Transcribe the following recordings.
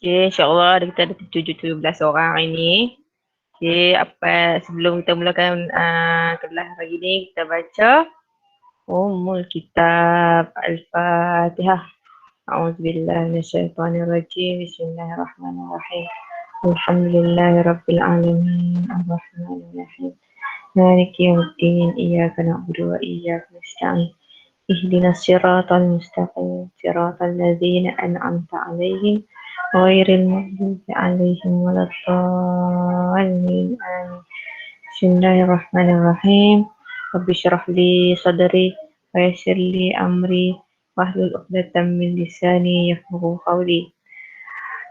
Okay, insyaAllah kita ada 17 orang hari ni. Okay, sebelum kita mulakan kelas hari ni, kita baca Ummul Kitab Al-Fatihah. A'udzubillahi minasyaitonirrajim. Bismillahirrahmanirrahim. Alhamdulillahirabbil alamin. Arrahmanirrahim. Maliki yaumiddin. Iyyaka na'budu wa iyyaka nasta'in. Ihdinas siratal mustaqim. Siratal ladzina an'amta 'alaihim ghairil maghdubi 'alaihim waladdallin. Amin. Bismillahirrahmanirrahim. Rabbi syrah li sadri wa yassir li amri wahlul 'uqdatam min lisani yafqahu qawli.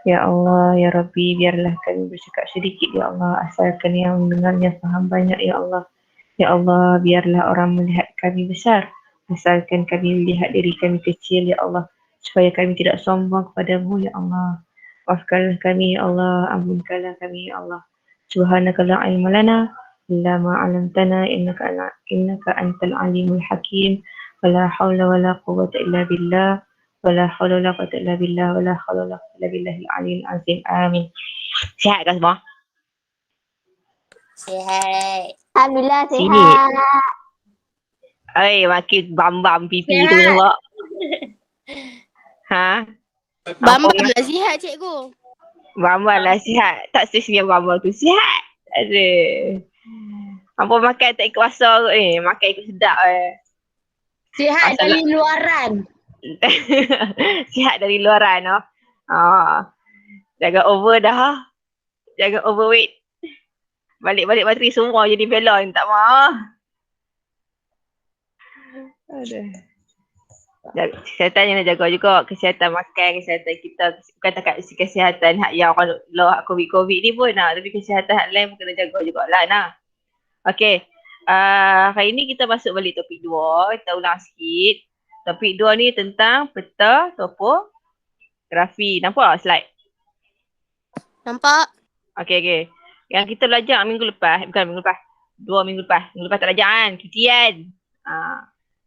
Ya Allah, ya Rabbi, biarlah kami bercakap sedikit, ya Allah, asalkan yang mendengarnya faham banyak, ya Allah. Ya Allah, biarlah orang melihat kami besar, asalkan kami melihat diri kami kecil, ya Allah, supaya kami tidak sombong kepadamu, ya Allah. Maafkanlah kami, ya Allah, ampunkanlah kami, ya Allah. Subhanaka la ilma lana illa ma 'allamtana innaka antal alimul hakim. Wala haula wala quwwata illa billah. Wala haula wala quwwata illa billah. Wala haula wala quwwata illa billahil aliyyil azim. Amin. Sihat kan semua? Sihat. Alhamdulillah Sini. sihat. Makin bam-bam pipi tu Sihat. nampak. Ha? Bambam lah sihat cikgu. Bambam lah sihat. Tak sesuai bambam tu sihat. Aduh. Apa makan tak ikut rasa kot ni. Makan ikut sedap Sihat Masalah. dari luaran. Sihat dari luaran oh. Jaga over dah. Jaga overweight. Balik-balik bateri semua jadi balon. Tak mahu. Aduh. Kesihatan yang nak jaga juga. Kesihatan makan, kesihatan kita. Bukan takat kesihatan hak yang orang COVID-COVID ni pun. Tapi kesihatan hak lain pun kena jaga jugalah. Okay. Hari ni kita masuk balik topik 2. Kita ulang sikit. Topik 2 ni tentang peta topografi. Nampak slide? Nampak? Okay. Yang kita belajar minggu lepas. Bukan minggu lepas. 2 minggu lepas. Minggu lepas tak belajar kan? Cucian.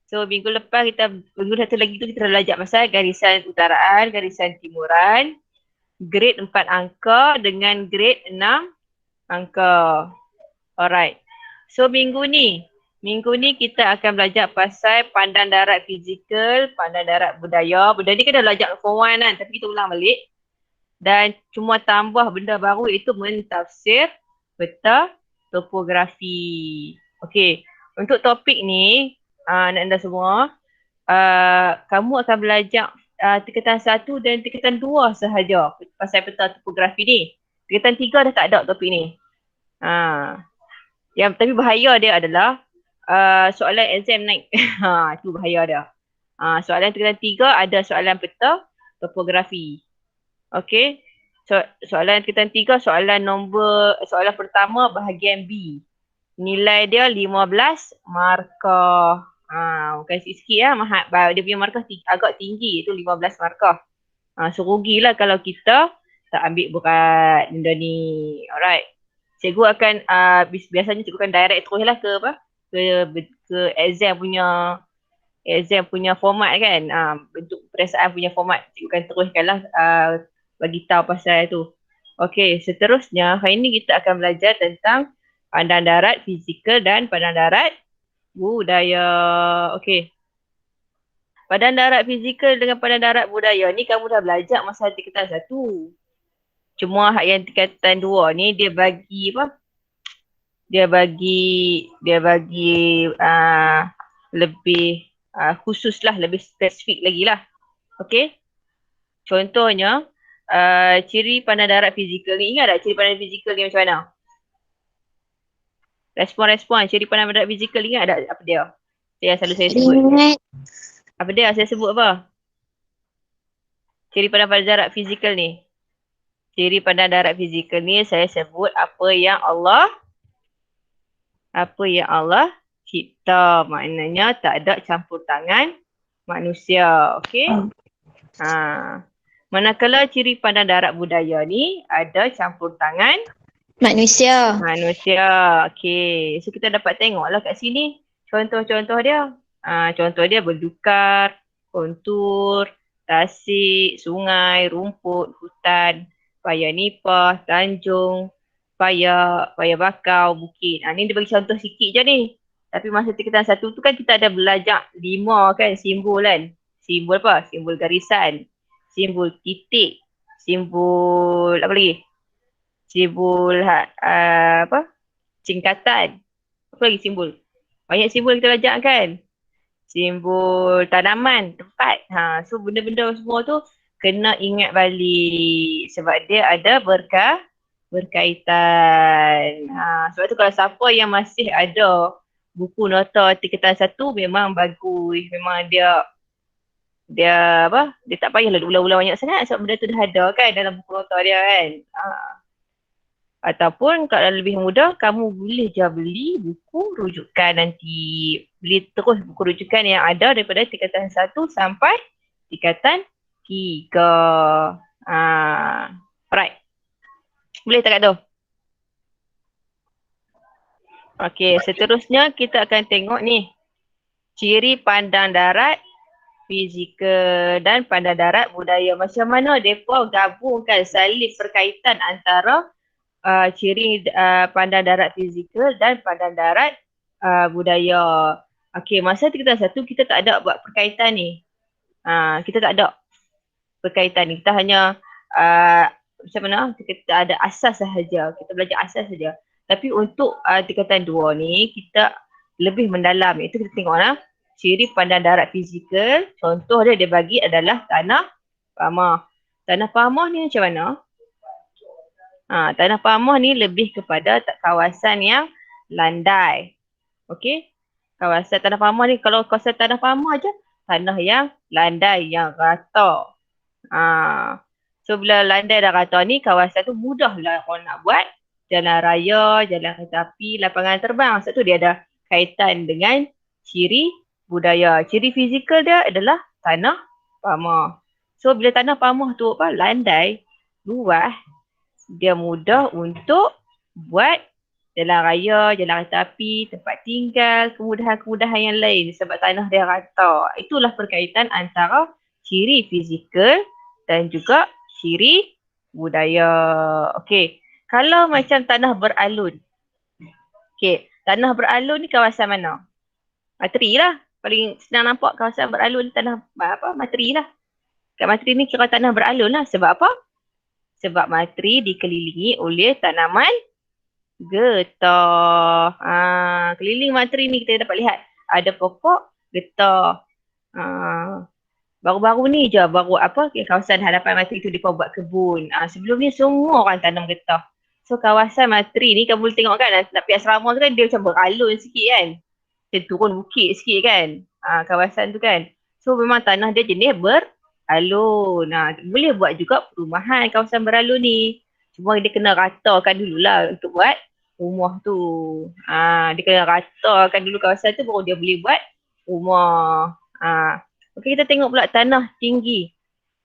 So minggu satu lagi tu kita dah belajar pasal garisan utaraan, garisan timuran, grade 4 angka dengan grade 6 angka. Alright. So minggu ni kita akan belajar pasal pandang darat fizikal, pandang darat budaya. Benda ni kita dah belajar form 1 kan, tapi kita ulang balik. Dan cuma tambah benda baru iaitu mentafsir peta topografi. Okey, untuk topik ni anda semua, kamu akan belajar tingkatan 1 dan tingkatan 2 sahaja pasal peta topografi ni. Tingkatan 3 dah tak ada topik ni. Yang tapi bahaya dia adalah soalan exam naik. Itu bahaya dia. Soalan tingkatan 3 ada soalan peta topografi. Okey. Soalan tingkatan 3 soalan pertama bahagian B. Nilai dia 15 markah. Bukan sikit-sikit lah. Dia punya markah agak tinggi, itu 15 markah. So rugilah kalau kita tak ambil berat benda ni. Alright. Cikgu akan biasanya cikgu akan direct terus lah ke exam punya format kan. Bentuk perasaan punya format cikgu akan teruskan lah bagi tahu pasal tu. Okey, seterusnya hari ni kita akan belajar tentang pandang darat fizikal dan pandang darat budaya. Okey. Pandang darat fizikal dengan pandang darat budaya ni kamu dah belajar masa tingkatan 1. Cuma hak yang tingkatan 2 ni dia bagi apa? Dia bagi lebih khusus lah, lebih spesifik lagi lah. Okey. Contohnya ciri pandang darat fizikal ni, ingat tak ciri pandang fizikal ni macam mana? Respon ciri pandang darat fizikal ingat tak apa dia? Selalu saya sebut. Apa dia? Saya sebut apa? Ciri pandang darat fizikal ni. Ciri pandang darat fizikal ni saya sebut apa yang Allah cipta. Maknanya tak ada campur tangan manusia. Okey? Manakala ciri pandang darat budaya ni ada campur tangan Manusia. Okey. So kita dapat tengoklah kat sini contoh-contoh dia. Contoh dia berdukar, kontur, tasik, sungai, rumput, hutan. Paya Nipah, Tanjung, Paya Bakau, Bukit. Ni dia bagi contoh sikit je ni. Tapi masa tingkatan 1 tu kan kita ada belajar 5 kan simbol kan. Simbol apa? Simbol garisan, simbol titik, simbol apa lagi? Simbol apa? Singkatan. Apa lagi simbol? Banyak simbol kita belajar kan. Simbol tanaman, tempat. So benda-benda semua tu kena ingat balik sebab dia ada berkaitan. Sebab tu kalau siapa yang masih ada buku nota tingkatan 1 memang bagus. Memang dia apa? Dia tak payahlah ulang-ulang banyak sangat sebab benda tu dah ada kan dalam buku nota dia kan. Ataupun kalau lebih mudah, kamu boleh je beli buku rujukan nanti. Beli terus buku rujukan yang ada daripada tingkatan 1 sampai tingkatan 3. Alright. Boleh tak Kak tu? Okey, seterusnya kita akan tengok ni. Ciri pandang darat, fizikal dan pandang darat budaya. Macam mana mereka gabungkan salib perkaitan antara ciri pandang darat fizikal dan pandang darat budaya. Okey, masa tingkatan 1 kita tak ada buat perkaitan ni. Kita tak ada perkaitan ni. Kita hanya macam mana? Kita ada asas sahaja. Kita belajar asas saja. Tapi untuk tingkatan 2 ni kita lebih mendalam. Itu kita tengoklah ciri pandang darat fizikal. Contoh dia bagi adalah tanah pamah. Tanah pamah ni macam mana? Tanah pamah ni lebih kepada kawasan yang landai. Okey. Kawasan tanah pamah ni, kalau kawasan tanah pamah je, tanah yang landai, yang rata. So bila landai dan rata ni, kawasan tu mudahlah orang nak buat jalan raya, jalan kereta api, lapangan terbang. Sebab tu dia ada kaitan dengan ciri budaya. Ciri fizikal dia adalah tanah pamah. So bila tanah pamah tu landai, luas, dia mudah untuk buat jalan raya, jalan kereta api, tempat tinggal, kemudahan-kemudahan yang lain sebab tanah dia rata. Itulah perkaitan antara ciri fizikal dan juga ciri budaya. Okey, kalau macam tanah beralun. Okey, tanah beralun ni kawasan mana? Materi lah. Paling senang nampak kawasan beralun tanah materi lah. Kat materi ni kira tanah beralun lah. Sebab apa? Sebab materi dikelilingi oleh tanaman getah. Keliling materi ni kita dapat lihat ada pokok getah. Baru-baru ni je kawasan hadapan materi tu dia buat kebun. Sebelum ni semua orang tanam getah. So kawasan materi ni kamu boleh tengok kan, nak pergi asrama tu kan dia macam beralun sikit kan. Dia turun bukit sikit kan. Kawasan tu kan. So memang tanah dia jenis beralun. Boleh buat juga perumahan kawasan beralun ni. Cuma dia kena ratakan dululah untuk buat rumah tu. Dia kena ratakan dulu kawasan tu baru dia boleh buat rumah. Okey, kita tengok pula tanah tinggi.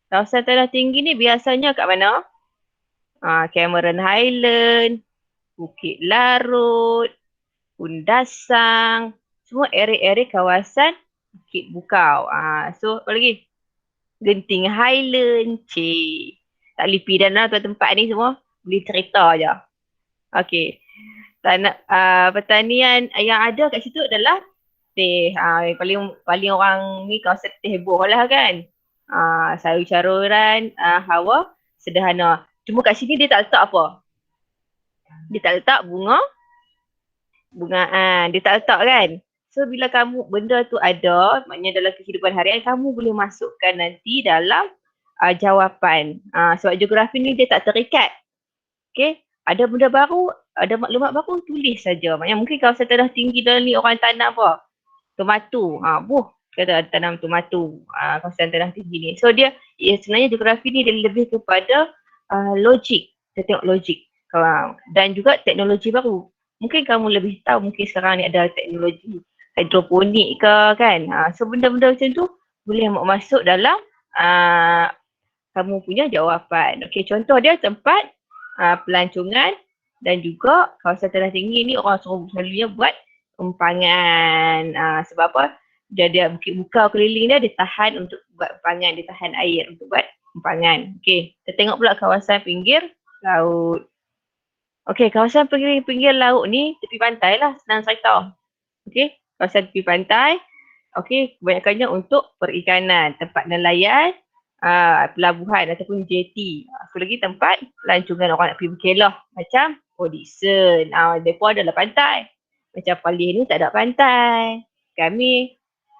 Kawasan tanah tinggi ni biasanya kat mana? Cameron Highland, Bukit Larut, Kundasang. Semua area-area kawasan Bukit Bukau. So apa lagi? Genting Highland, tak boleh pergi dan tempat ni semua boleh cerita je. Okey. Tanah pertanian yang ada kat situ adalah teh. Paling orang ni kawasan teh heboh lah kan. Sayur-sayuran, hawa sederhana. Cuma kat sini dia tak letak apa? Dia tak letak bungaan. Dia tak letak kan? So bila benda tu ada, maknanya dalam kehidupan harian kamu boleh masukkan nanti dalam jawapan. Sebab geografi ni dia tak terikat. Okay, ada benda baru, ada maklumat baru, tulis saja. Maknanya mungkin kawasan tanah tinggi dalam ni orang tanam apa? Tomato. Kita tanam tomato kawasan tanah tinggi ni. So sebenarnya geografi ni dia lebih kepada logik. Kita tengok logik. Dan juga teknologi baru. Mungkin kamu lebih tahu, mungkin sekarang ni ada teknologi hidroponik ke kan. So benda-benda macam tu boleh masuk dalam kamu punya jawapan. Okey, contoh dia tempat pelancongan dan juga kawasan tanah tinggi ni orang selalunya buat empangan. Sebab apa? Dia Bukit Bukau keliling dia tahan untuk buat empangan, dia tahan air untuk buat empangan. Okey, kita tengok pula kawasan pinggir laut. Okey, kawasan pinggir laut ni tepi pantai lah, senang cerita. Okey, kawasan tepi pantai. Okey, kebanyakannya untuk perikanan, tempat nelayan, pelabuhan ataupun jetty. Satu lagi tempat pelancongan orang nak pergi berkelah macam Odison. Mereka adalah pantai. Macam Palih ni tak ada pantai. Kami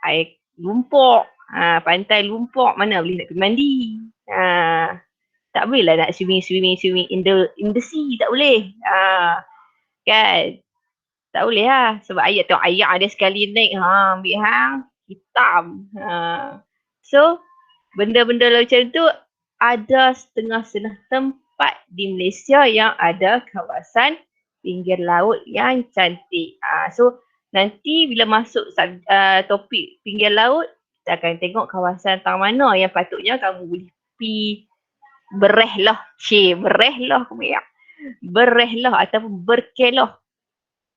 air lumpur. Pantai lumpur mana boleh nak pergi mandi. Tak boleh lah nak swimming in the sea. Tak boleh. Kan? Tak boleh lah. Sebab ayat tengok ayat ada sekali naik. Ambil hang. Hitam. So, benda-benda macam tu ada setengah-setengah tempat di Malaysia yang ada kawasan pinggir laut yang cantik. So, nanti bila masuk topik pinggir laut, kita akan tengok kawasan tang mana yang patutnya kamu boleh pergi berehlah. Berehlah kamu ya. Berehlah ataupun berkelah.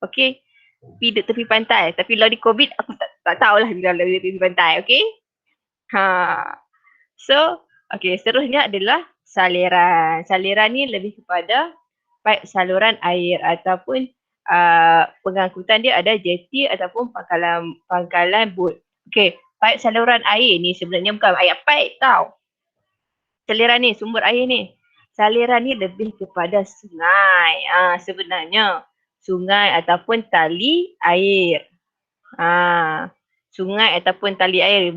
Okey. Pergi duduk tepi pantai. Tapi kalau di COVID, aku tak tahulah bila di tepi pantai. Okey. So, okey, seterusnya adalah saliran. Saliran ni lebih kepada paip saluran air ataupun pengangkutan dia ada jetty ataupun pangkalan bot. Okey, paip saluran air ni sebenarnya bukan air paip tau. Saliran ni, sumber air ni. Saliran ni lebih kepada sungai. Sebenarnya sungai ataupun tali air. Sungai ataupun tali air.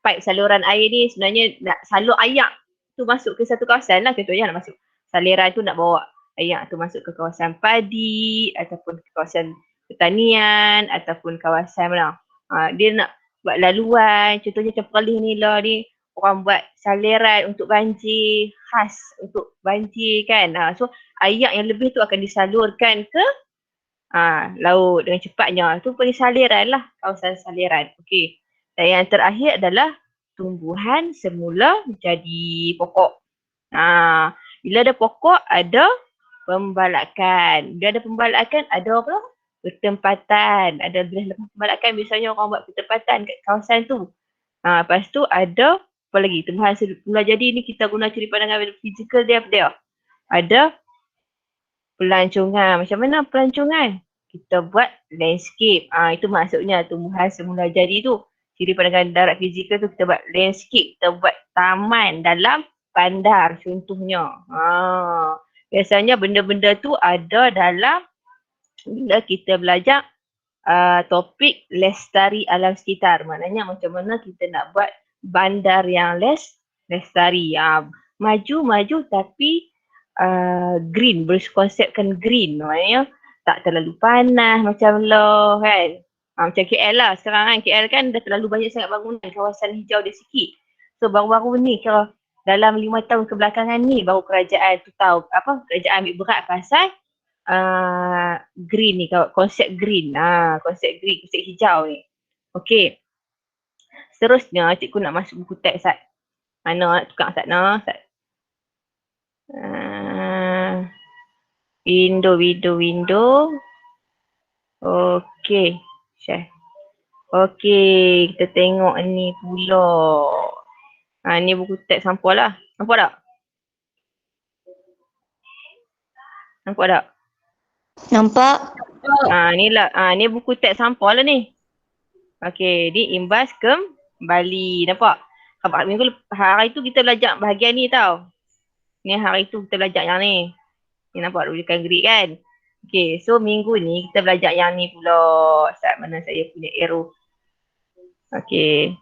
Paip saluran air ni sebenarnya nak salur air tu masuk ke satu kawasan lah. Contohnya nak masuk saliran tu nak bawa air tu masuk ke kawasan padi ataupun ke kawasan pertanian ataupun kawasan mana. Dia nak buat laluan. Contohnya macam Perlis ni lah ni. Orang buat saliran untuk banjir. Khas untuk banjir kan. So air yang lebih tu akan disalurkan ke laut dengan cepatnya. Tu panggil saliran lah. Kawasan saliran. Okey. Dan yang terakhir adalah tumbuhan semula jadi pokok. Bila ada pokok, ada pembalakan. Bila ada pembalakan, ada apa? Pertempatan. Ada bila pembalakan, biasanya orang buat pertempatan kat kawasan tu. Lepas tu ada apa lagi? Tumbuhan semula jadi ni kita guna ciri pandangan fizikal dia. Ada pelancongan. Macam mana pelancongan? Kita buat landscape. Itu maksudnya tumbuhan semula jadi tu. Ciri pandangan darat fizikal tu kita buat landscape. Kita buat taman dalam bandar contohnya. Biasanya benda-benda tu ada dalam bila kita belajar topik lestari alam sekitar. Maknanya macam mana kita nak buat bandar yang lestari. Maju tapi green, berkonsepkan green. Maknanya tak terlalu panas macam lo kan. Macam KL lah sekarang kan. KL kan dah terlalu banyak sangat bangunan. Kawasan hijau dia sikit. So baru-baru ni kalau dalam 5 tahun kebelakangan ni baru kerajaan tu tahu kerajaan ambil berat pasal green ni, konsep green. Konsep green, konsep hijau ni. Okey. Seterusnya cikgu nak masuk buku teks Sat. Mana nak tukar Sat? Window. Okey. Share. Okey, kita tengok ni pula. Ni buku teks sampul lah. Nampak tak? Nampak? Ni buku teks sampul lah ni. Okey, ni imbas kembali. Nampak? Hari tu kita belajar bahagian ni tau. Ni hari tu kita belajar yang ni. Ni nampak rujukan grid kan? Okey, so minggu ni kita belajar yang ni pula. Saat mana saya punya arrow. Okey.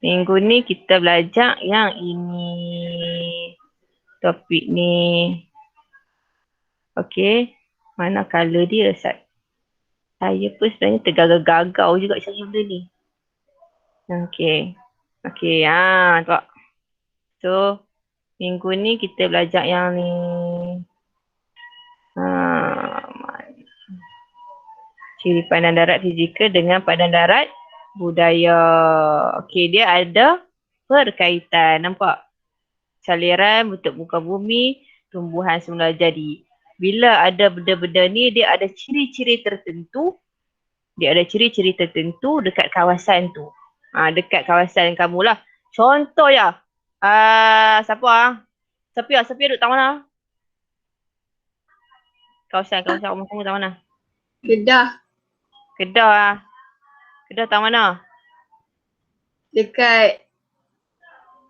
Minggu ni kita belajar yang ini. Topik ni. Okey. Mana color dia Sat? Saya pun sebenarnya tergagau-gagau juga cari benda ni. Okey, nampak. So, minggu ni kita belajar yang ni. Ciri pandang darat fizikal dengan pandang darat budaya. Okey, dia ada perkaitan. Nampak? Saliran bentuk muka bumi, tumbuhan semula jadi. Bila ada benda-benda ni, dia ada ciri-ciri tertentu. Dekat kawasan tu. Dekat kawasan kamu lah. Contoh ya. Siapa Sophia duduk tahu mana? Kawasan rumah kamu tahu mana? Kedah. Kedah. Kedah tahu mana? Dekat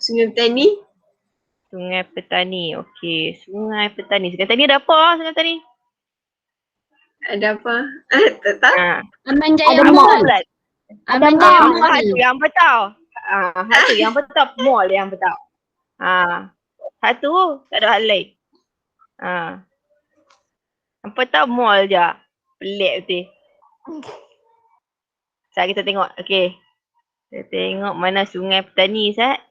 Sungai Petani. Sungai Petani. Okey, Sungai Petani. Sungai Petani ada apa Sungai Petani? Ada apa? Tak tahu. Aman Jaya Ada Mall. Pula. Aman Jaya mall. Mall. Hak tu yang betul. Hak tu yang betul. Mall yang betul. Hak tu tak ada hal lain. Apa tahu mall je. Pelik betul. Sekejap kita tengok. Okey. Kita tengok mana Sungai Petani Sat.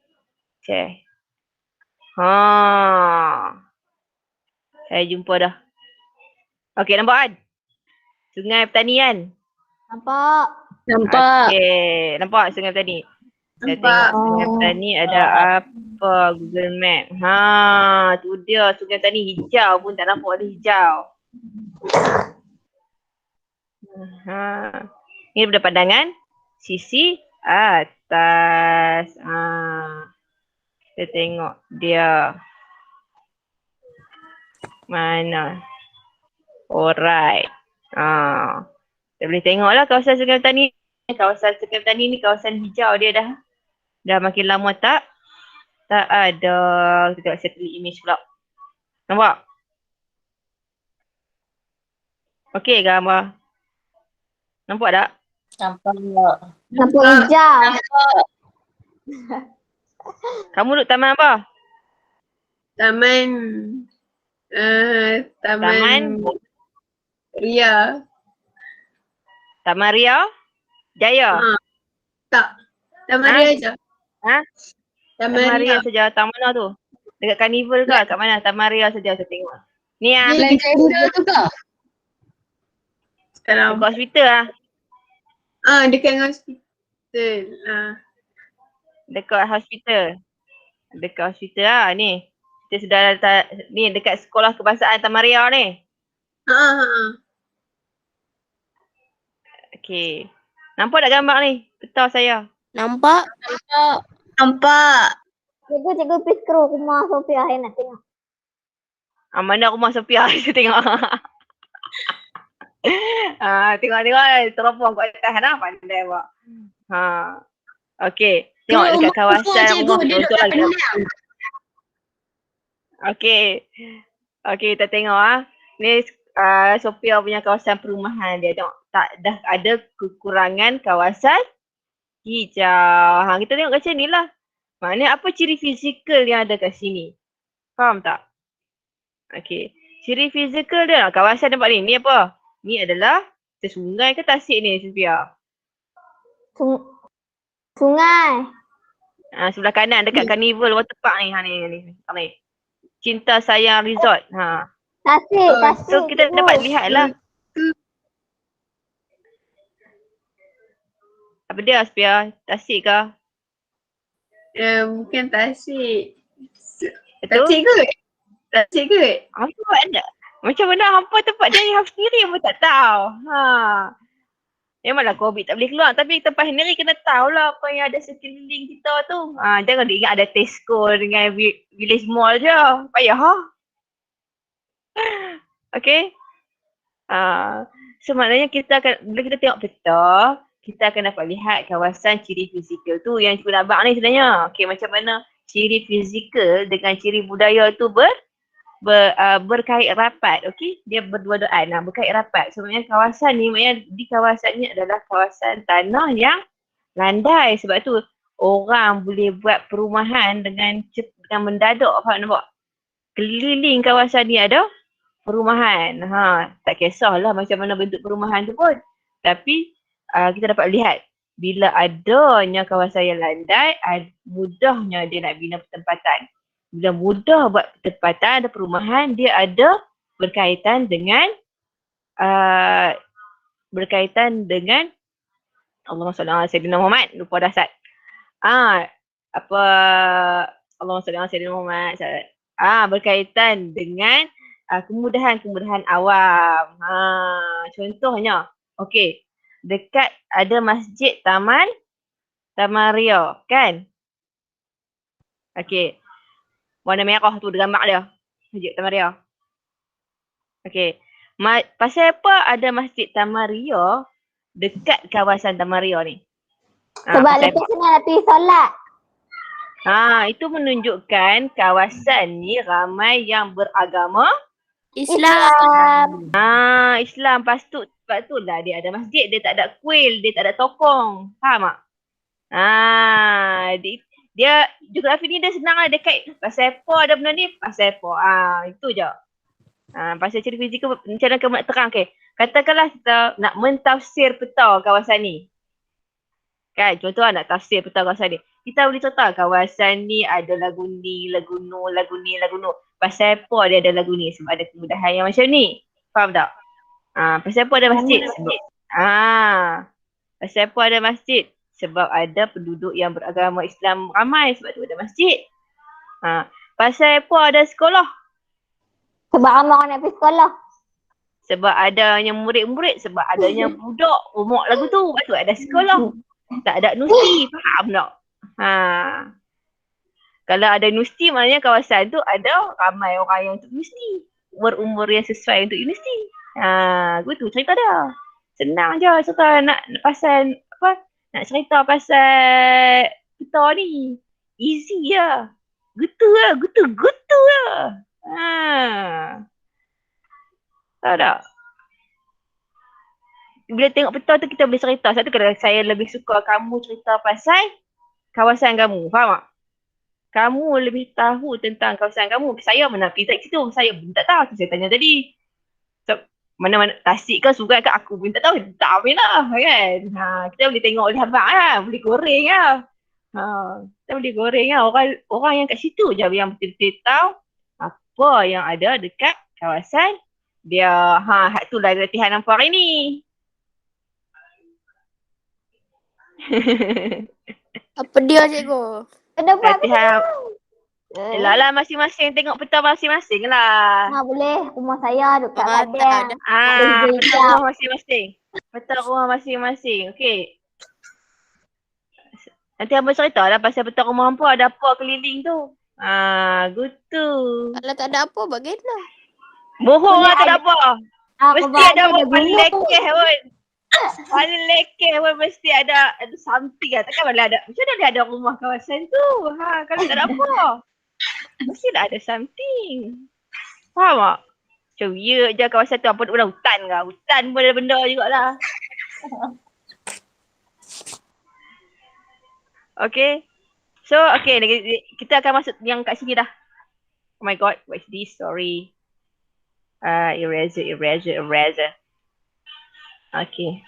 Okey. Saya jumpa dah. Okey, nampak kan? Sungai Petani kan? Nampak. Nampak. Okey, nampak Sungai Petani? Saya Nampak. tengok Sungai Petani ada apa Google Map. Tu dia Sungai Petani hijau pun tak nampak ada hijau. Ini daripada pandangan sisi atas. Kita tengok dia. Mana? Alright. Kita boleh tengoklah kawasan Sungai Petani. Kawasan Sungai Petani ni kawasan hijau dia dah makin lama tak ada. Kita tengok satelit image pula. Nampak? Okey gambar. Nampak tak? Nampak hijau. Kamu duduk taman apa? Taman Taman Ria. Taman Ria? Jaya? Tak. Taman Ha? Ria je. Ha? Taman Ria. saja. Taman mana tu? Dekat Carnival ke? Kat mana? Taman Ria saja saya tengok. Ni Jalan Jaya tu ke? Sekarang. dekat hospital Dekat dengan hospital. Dekat hospital. Dekat hospital ni. Kita sudah ni dekat sekolah kebangsaan Taman Ria ni. Okey. Nampak tak gambar ni? Beritahu saya. Nampak? Nampak. Cikgu please scroll rumah Sophia nak tengok. Mana rumah Sophia? Kita tengok. Tengok teropong kat atas lah. Pandai buat. Okey. Tengok dekat kawasan rumah. Betul lagi. Okey, kita tengok Ni Sophia punya kawasan perumahan dia. Tengok tak dah ada kekurangan kawasan hijau. Kita tengok kat sini lah. Maknanya apa ciri fizikal yang ada kat sini? Faham tak? Okey. Ciri fizikal dia kawasan tempat ni. Ni apa? Ni adalah sungai ke tasik ni Sophia? Sungai. Sebelah kanan dekat Carnival Water Park ni. Ni. Cinta Sayang Resort. Tasik. So kita dapat lihat lah. Apa dia Sophia? Tasik ke? Bukan Tasik. Betul? Tasik ke? Apa ada? Macam mana hampa tempat dia yang sendiri pun tak tahu. Memanglah COVID tak boleh keluar. Tapi tempat sendiri kena tahulah apa yang ada sekeliling kita tu. Jangan ingat ada Tesco dengan Village Mall je. Payah Okay. So maknanya bila kita tengok peta, kita akan dapat lihat kawasan ciri fizikal tu yang cikgu nak bak ni sebenarnya. Okay, macam mana ciri fizikal dengan ciri budaya tu berkait rapat. Okay, dia berdua-duaan berkait rapat. Sebenarnya kawasan ni, maknanya di kawasan ni adalah kawasan tanah yang landai. Sebab tu orang boleh buat perumahan dengan mendadak. Faham nampak? Keliling kawasan ni ada perumahan. Tak kisahlah macam mana bentuk perumahan tu pun. Tapi kita dapat lihat bila adanya kawasan yang landai, mudahnya dia nak bina pertempatan. Bila mudah buat pertempatan, ada perumahan, dia ada berkaitan dengan Allahumma salli ala Sayyidina Muhammad. Lupa dah Sat. Allahumma salli ala Sayyidina Muhammad. Berkaitan dengan kemudahan awam. Contohnya, okey, dekat ada masjid Taman Ria, kan? Okey. Warna merah tu gambar dia. Masjid Taman Ria. Okey. Pasal apa ada Masjid Taman Ria dekat kawasan Taman Ria ni? Sebab pasal lepas ni nak pergi solat. itu menunjukkan kawasan ni ramai yang beragama Islam. Islam. Sebab tu lah dia ada masjid, dia tak ada kuil, dia tak ada tokong. Faham tak? Dia geografi ni dia senang lah dekat. Pasal apa ada benda ni? Pasal apa? Itu je. Pasal ciri fizikal macam mana kamu nak terang? Okay. Katakanlah kita nak mentafsir peta kawasan ni. Kan? Contoh nak tafsir peta kawasan ni. Kita boleh contoh kawasan ni ada lagu ni, lagu nu, lagu ni, lagu nu. Pasal apa dia ada lagu ni? Sebab ada kemudahan yang macam ni. Faham tak? Pasal apa ada masjid? Sebab pasal apa ada masjid? Sebab ada penduduk yang beragama Islam ramai. Sebab tu ada masjid. Pasal apa ada sekolah? Sebab ramai orang nak pergi sekolah. Sebab adanya murid-murid. Sebab adanya budak umur lagu tu. Lepas tu ada sekolah. Tak ada universiti. Faham tak? Kalau ada universiti, maknanya kawasan tu ada ramai orang yang untuk universiti. Umur yang sesuai untuk universiti. Gitu cerita dia. Senang je cerita nak pasal apa? Nak cerita pasal kita ni. Easy je. Gitu lah. Gitu lah. Tahu tak? Bila tengok peta tu kita boleh cerita. Sebab tu kadang saya lebih suka kamu cerita pasal kawasan kamu. Faham tak? Kamu lebih tahu tentang kawasan kamu. Saya mana pergi tak situ. Saya pun tak tahu. Saya tanya tadi. So, mana-mana Tasik ke Sungai ke aku pun tak tahu. Tak ambil lah kan. Kita boleh tengok oleh abang lah. Boleh goreng lah. Kita boleh goreng lah. Orang yang kat situ je yang betul-betul tahu apa yang ada dekat kawasan dia. Hak tu lah latihan nampak hari ni. Apa dia cikgu? Kenapa? Latihan. Lah masing-masing tengok peta masing-masing lah. Boleh. Rumah saya dekat Tak Padang. ada. Peta rumah masing-masing. Peta rumah masing-masing. Okey. Nanti abang cerita lah pasal peta rumah hampa ada apa keliling tu. Gitu. Kalau tak ada apa, bagaimana? Bohong lah tak ada apa. Mesti ada apa paling gunung. lekeh pun. Paling lekeh pun mesti ada something lah. Takkan boleh ada. Macam mana dia ada rumah kawasan tu? Kalau tak ada apa. Mesti dah ada something. Faham tak? Macam weird je kawasan tu. Apa benda hutan ke? Hutan pun ada benda jugalah. Okay. So, okay. Kita akan masuk yang kat sini dah. Oh my god. What is this? Sorry. Eraser. Okay.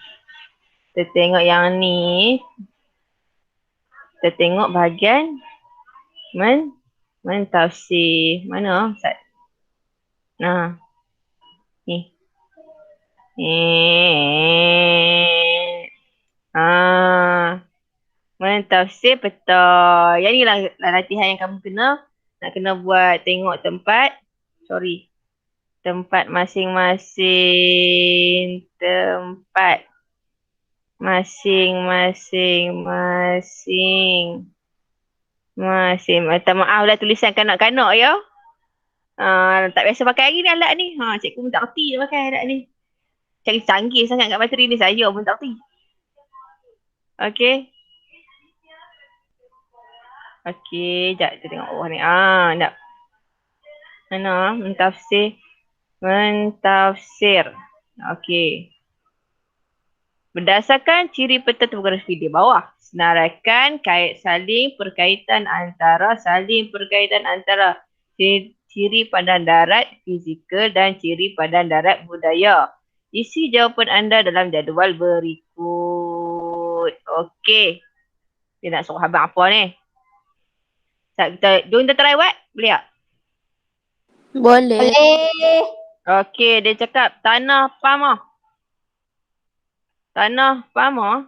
Kita tengok yang ni. Kita tengok bahagian mentafsir. Mana? Ni. Mentafsir peta. Yang ni lah latihan yang kamu nak kena buat. Tengok tempat. Tempat masing-masing. Minta maaf lah tulisan kanak-kanak ya. Tak biasa pakai hari ni alat ni. Cikgu pun tak kerti dia pakai alat ni. Canggih sangat kat materi ni. Saya pun tak kerti. Okay. Okay. Sekejap kita tengok bawah ni. Sekejap. Mana? Mentafsir. Okay. Berdasarkan ciri peta topografi di bawah. Senaraikan perkaitan antara ciri padan darat fizikal dan ciri padan darat budaya. Isi jawapan anda dalam jadual berikut. Okey. Dia nak suruh abang apa ni? Jom kita try buat? Boleh tak? Boleh. Okey, dia cakap tanah Pamah. Tanah Pamah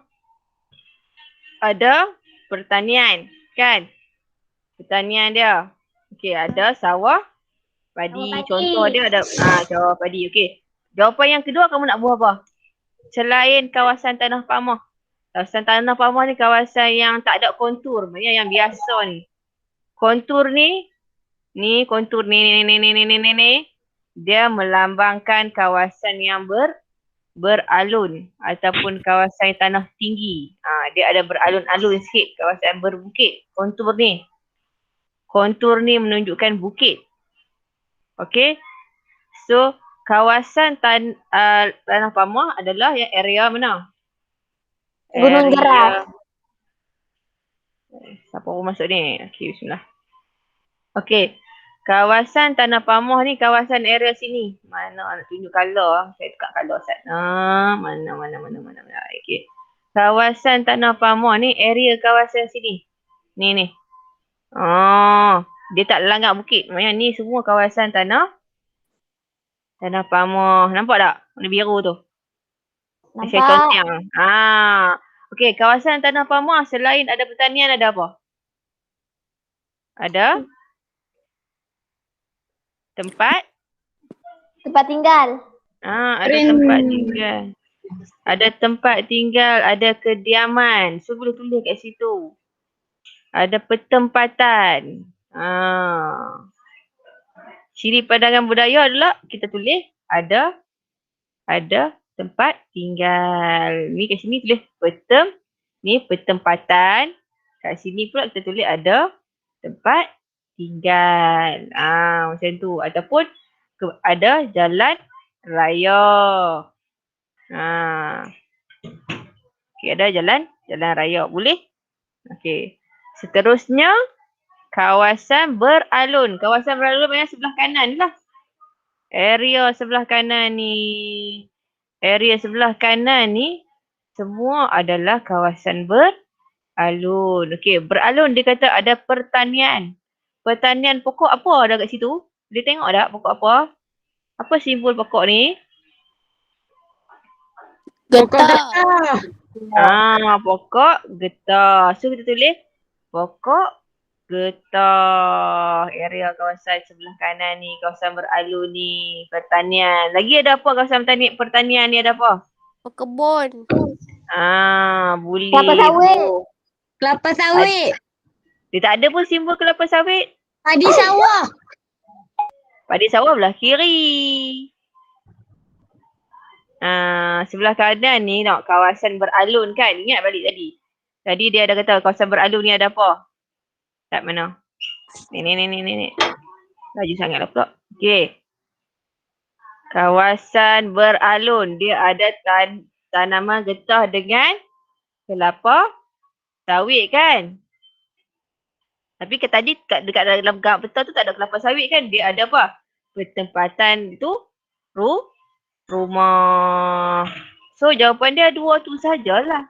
ada pertanian, kan? Pertanian dia. Okey, ada sawah padi. Contoh dia ada sawah padi. Okey. Jawapan yang kedua kamu nak buat apa? Selain kawasan tanah Pamah. Kawasan tanah Pamah ni kawasan yang tak ada kontur. Maksudnya yang biasa ni. kontur ni kontur ni, dia melambangkan kawasan yang beralun ataupun kawasan tanah tinggi. Dia ada beralun-alun sikit, kawasan berbukit. Kontur ni menunjukkan bukit. Okey. So, kawasan tanah pamah adalah yang area mana? Gunung Geras. Siapa orang masuk ni? Okey, bismillah. Okey. Kawasan tanah pamah ni kawasan area sini. Mana nak tunjuk color? Saya tukar color Ustaz. Mana. Okey. Kawasan tanah pamah ni area kawasan sini. Ni. Dia tak langgar bukit. Maksudnya ni semua kawasan tanah pamah. Nampak tak? Warna biru tu. Saya Nampak. yang. Okey, kawasan tanah pamah selain ada pertanian ada apa? Ada tempat tinggal. ada tempat tinggal. Ada tempat tinggal, ada kediaman. So boleh tulis kat situ. Ada pertempatan. Ciri pandangan budaya adalah kita tulis ada tempat tinggal. Ni kat sini tulis ni pertempatan. Kat sini pula kita tulis ada tempat tinggal. Macam tu. Ataupun ada jalan raya. Okey, ada jalan raya. Boleh? Okey. Seterusnya, kawasan beralun. Kawasan beralun memang sebelah kanan lah. Area sebelah kanan ni semua adalah kawasan beralun. Okey, beralun dia kata ada pertanian. Pertanian pokok apa ada kat situ? Boleh tengok tak pokok apa? Apa simbol pokok ni? Getah. Pokok getah. So kita tulis pokok getah. Area kawasan sebelah kanan ni, kawasan beralun ni, pertanian. Lagi ada apa kawasan pertanian ni ada apa? Kebun. Boleh. Kelapa sawit. Dia tak ada pun simbol kelapa sawit. Padi sawah. Padi sawah belah kiri. Sebelah kanan ni nak kawasan beralun kan. Ingat balik tadi. Tadi dia ada kata kawasan beralun ni ada apa? Tak mana? Ni. Laju sangatlah pula. Okey. Kawasan beralun. Dia ada tanaman getah dengan kelapa sawit kan? Tapi tadi dekat dalam gambar peta tu tak ada kelapa sawit kan? Dia ada apa? Pertempatan itu rumah. So jawapan dia dua tu sajalah.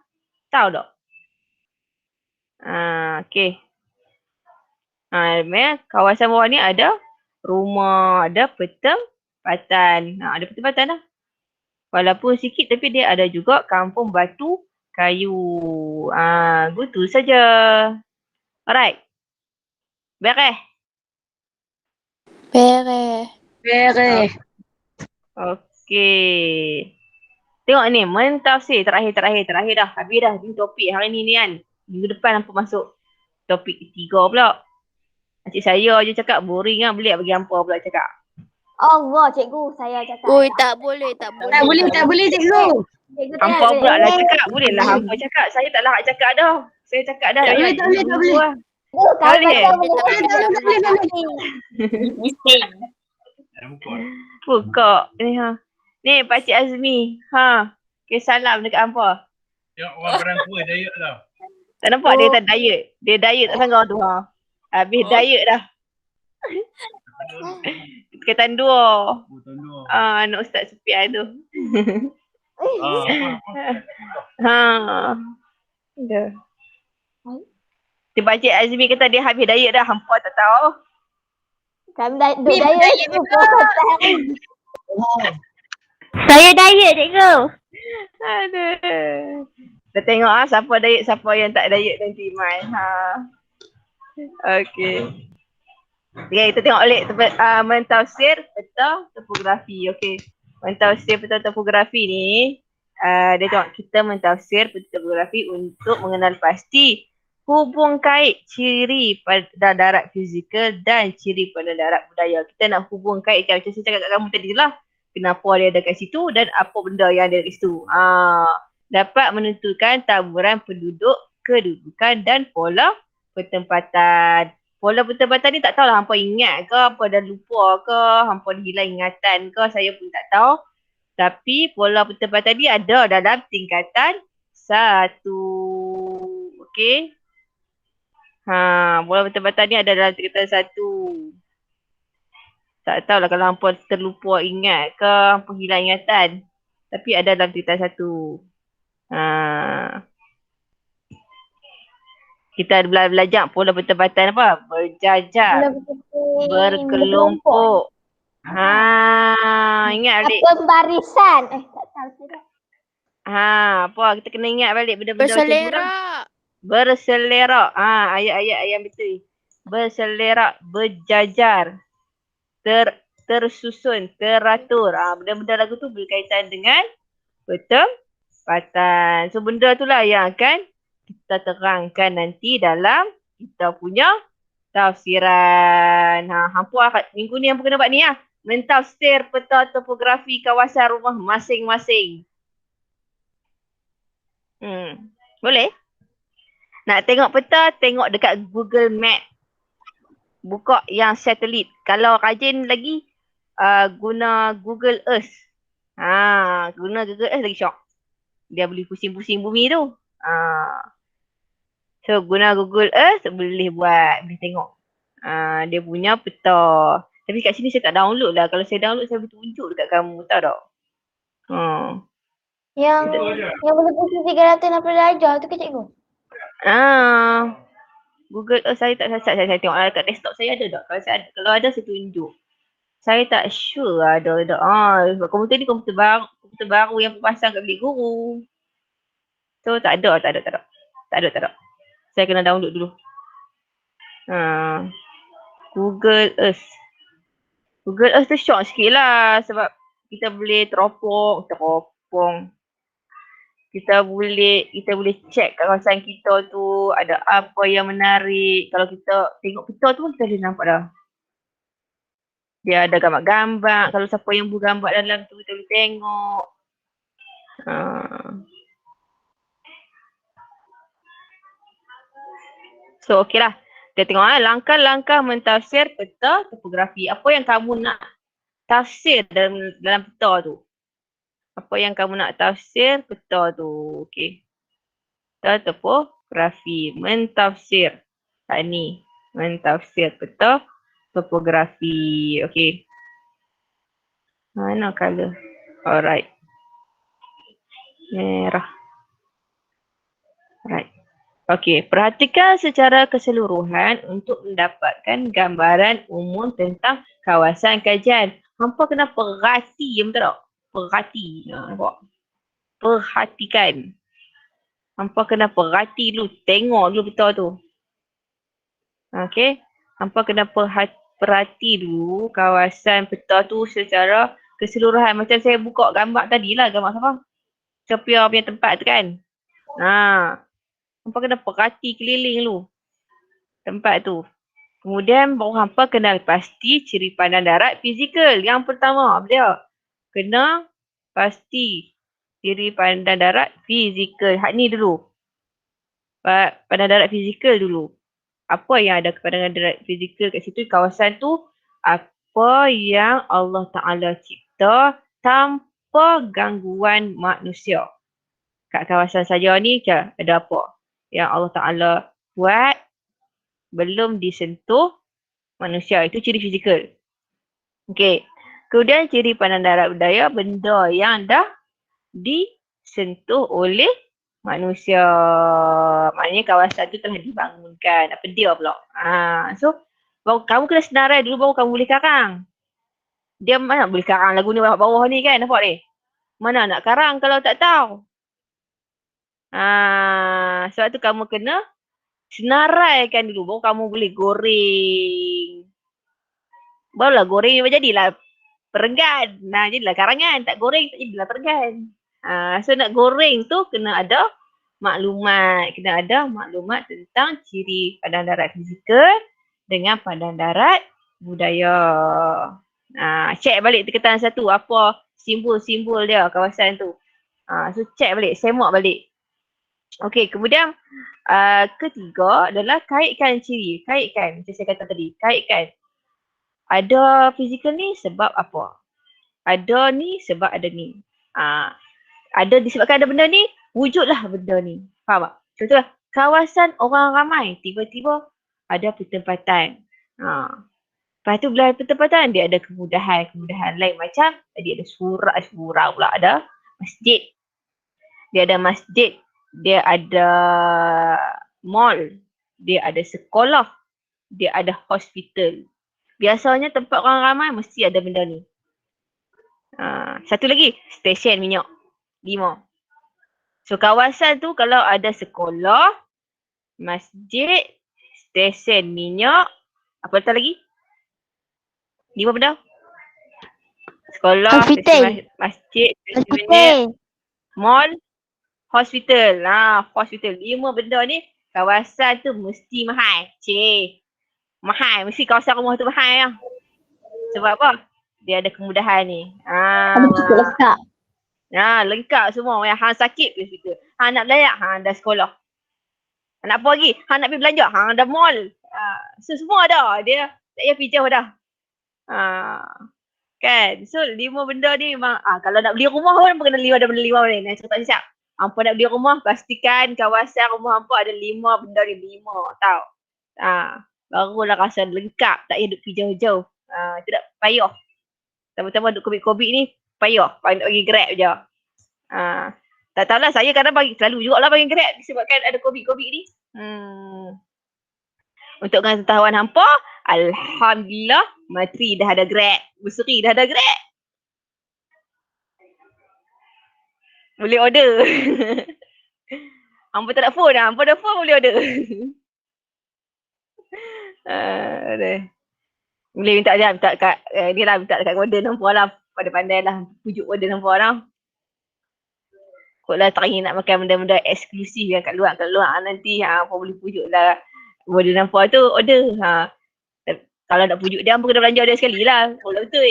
Tahu tak? Okey. Kawasan bawah ni ada rumah, ada pertempatan. Ada pertempatan lah. Walaupun sikit tapi dia ada juga kampung batu kayu. Gitu saja. Alright. Beres. Okey. Tengok ni, mentafsir terakhir dah. Habis dah ni topik hari ni kan. Minggu depan apa masuk topik ketiga pula. Cik saya je cakap boring kan, boleh bagi hampa pula cakap. Allah, cikgu saya cakap. Oi, tak boleh. Tak boleh cikgu. Cikgu Hampa pula lah cakap. Boleh lah hampa cakap. Saya tak larat cakap dah. Saya cakap dah. Tak boleh. Buka. Ni Pakcik Azmi. Okay, salam dekat hampa. Tengok orang barang tua diet tau. Tak nampak dia tak diet. Dia diet tak sangka tu Habis diet dah. Ketan dua. Tanduk. Anak Ustaz Sufian tu. Dah. Si Pakcik Azmi kata dia habis diet dah. Hampa tak tahu. Kami diet. Saya diet cikgu. Aduh. Kita tengok siapa diet, siapa yang tak diet nanti Mai. Okey. Okay, kita tengok balik mentafsir peta topografi. Okey. Mentafsir peta topografi ni dia tengok kita mentafsir peta topografi untuk mengenal pasti hubung kait ciri pada darat fizikal dan ciri pada darat budaya. Kita nak hubung kaitkan macam saya cakap kat kamu tadi lah. Kenapa dia ada kat situ dan apa benda yang ada kat situ. Dapat menentukan taburan penduduk, kedudukan dan pola pertempatan. Pola pertempatan ni tak tahulah hampa ingat ke, hampa dah lupa ke, hampa dah hilang ingatan ke, saya pun tak tahu. Tapi pola pertempatan ni ada dalam tingkatan 1. Okey. Pola pertempatan ni ada dalam tingkatan 1. Tak tahulah kalau hampa terlupa ingat ke, hampa hilang ingatan. Tapi ada dalam tingkatan 1. Kita belajar pola pertempatan apa? Berjajar, berkelompok. Ingat balik. Apa barisan? Tak tahu tidak. Apa kita kena ingat balik benda-benda macam tu lah. Berselerak. Berselerak. Ayat-ayat yang betul. Berselerak, berjajar, tersusun, teratur. Benda-benda lagu tu berkaitan dengan pertempatan. So benda tu lah yang akan kita terangkan nanti dalam kita punya tafsiran. Hampa minggu ni hampa kena buat ni lah. Mentafsir peta topografi kawasan rumah masing-masing. Boleh? Nak tengok peta, tengok dekat Google Map. Buka yang satelit. Kalau rajin lagi, guna Google Earth. Guna Google Earth lagi syok. Dia boleh pusing-pusing bumi tu. So guna Google Earth boleh tengok. Dia punya peta. Tapi kat sini saya tak download lah. Kalau saya download saya boleh tunjuk dekat kamu. Tahu tak? Yang boleh pusing 360 darjah tu ke cikgu? Google Earth saya tak saya tengok lah dekat desktop saya ada tak? Kalau ada saya tunjuk. Saya tak sure ada tak. Sebab komputer ni komputer baru yang pasang kat bilik guru. So tak ada. Saya kena download dulu. Google Earth. Google Earth tu syok sikit lah sebab kita boleh teropong. Kita boleh check kat kawasan kita tu ada apa yang menarik. Kalau kita tengok peta tu kita boleh nampak dah. Dia ada gambar-gambar. Kalau siapa yang buat gambar dalam tu kita boleh tengok. So okey lah. Kita tengok langkah-langkah mentafsir peta topografi. Apa yang kamu nak tafsir dalam peta tu? Apa yang kamu nak tafsir peta tu? Okey. Peta topografi. Mentafsir. Ni. Mentafsir peta topografi. Okey. Mana color? Alright. Merah. Alright. Okey, perhatikan secara keseluruhan untuk mendapatkan gambaran umum tentang kawasan kajian. Hampa kena perhati, betul tak? Perhati. Nampak? Perhatikan. Hampa kena perhati dulu, tengok dulu peta tu. Okey, hampa kena perhati dulu kawasan peta tu secara keseluruhan. Macam saya buka gambar tadi lah, gambar siapa? Sophia punya tempat tu kan? Hampa kena perhati keliling dulu tempat tu. Kemudian baru hampa kena pasti ciri pandang darat fizikal. Yang pertama dia kena pasti ciri pandang darat fizikal. Hak ni dulu. Pandang darat fizikal dulu. Apa yang ada pandangan darat fizikal kat situ, kawasan tu, apa yang Allah Ta'ala cipta tanpa gangguan manusia. Kat kawasan saja ni ada apa yang Allah Ta'ala buat belum disentuh manusia. Itu ciri fizikal. Okey. Kemudian ciri pandang darat budaya, benda yang dah disentuh oleh manusia. Maknanya kawasan tu telah dibangunkan. Apa dia pula? So, baru kamu kena senarai dulu baru kamu boleh karang. Dia mana boleh karang lagu ni bawah ni kan? Nampak ni? Mana nak karang kalau tak tahu? Sebab tu kamu kena senaraikan dulu baru kamu boleh goreng. Barulah goreng jadilah perenggan. Jadilah karangan. Tak goreng tak jadilah perenggan. So nak goreng tu kena ada maklumat. Kena ada maklumat tentang ciri padang darat fizikal dengan padang darat budaya. Check balik tingkatan 1 apa simbol-simbol dia kawasan tu. So check balik, semak balik. Okey, kemudian ketiga adalah kaitkan ciri. Kaitkan, macam saya kata tadi, kaitkan. Ada fizikal ni sebab apa? Ada ni sebab ada ni. Ada disebabkan ada benda ni, wujudlah benda ni. Faham tak? Contohlah, kawasan orang ramai, tiba-tiba ada pertempatan. Lepas tu bila ada pertempatan, dia ada kemudahan lain macam, tadi ada surau pula, ada masjid. Dia ada masjid, dia ada mall, dia ada sekolah, dia ada hospital. Biasanya tempat orang ramai mesti ada benda ni. Satu lagi, stesen minyak. 5. So kawasan tu kalau ada sekolah, masjid, stesen minyak, apa lagi? 5 benda. Sekolah, Hospital. stesen masjid, stesen minyak, mall, hospital. Hospital. 5 benda ni kawasan tu mesti mahal. Mahal. Mesti kawasan rumah tu mahal lah. Sebab apa? Dia ada kemudahan ni. Ada cukup lengkap. Lengkap semua. Yang hang sakit pergi hospital. Hang nak belajar, hang ada sekolah. Hang nak apa lagi? Hang nak pergi belanja, hang ada mall. So semua ada. Dia tak payah pergi jauh dah. Kan? So 5 benda ni memang kalau nak beli rumah pun kena ada benda 5 ni. Nak cakap siap. Hampa nak beli rumah, pastikan kawasan rumah hampa ada 5 benda ni. 5 tau. Barulah rasa lengkap. Tak payah duduk pergi jauh-jauh. Tidak payah. Tama-tama duduk COVID-COVID ni, payah. Bagi Grab je. Tak tahulah, saya kadang selalu jugalah bagi Grab disebabkan ada COVID-COVID ni. Untuk pengetahuan hampa, alhamdulillah, Matri dah ada Grab. Busri dah ada Grab. Boleh order. Hampa tak ada phone, hampa ada phone boleh order. Boleh minta kat dia lah, minta kat order nampak lah. Pandai-pandai lah pujuk order nampak lah. Kok lah tak ingin nak makan benda-benda eksklusif yang kat luar nanti apa boleh pujuk lah order nampak tu order. Kalau nak pujuk dia, hampa kena belanja dia sekali lah. Kalau betul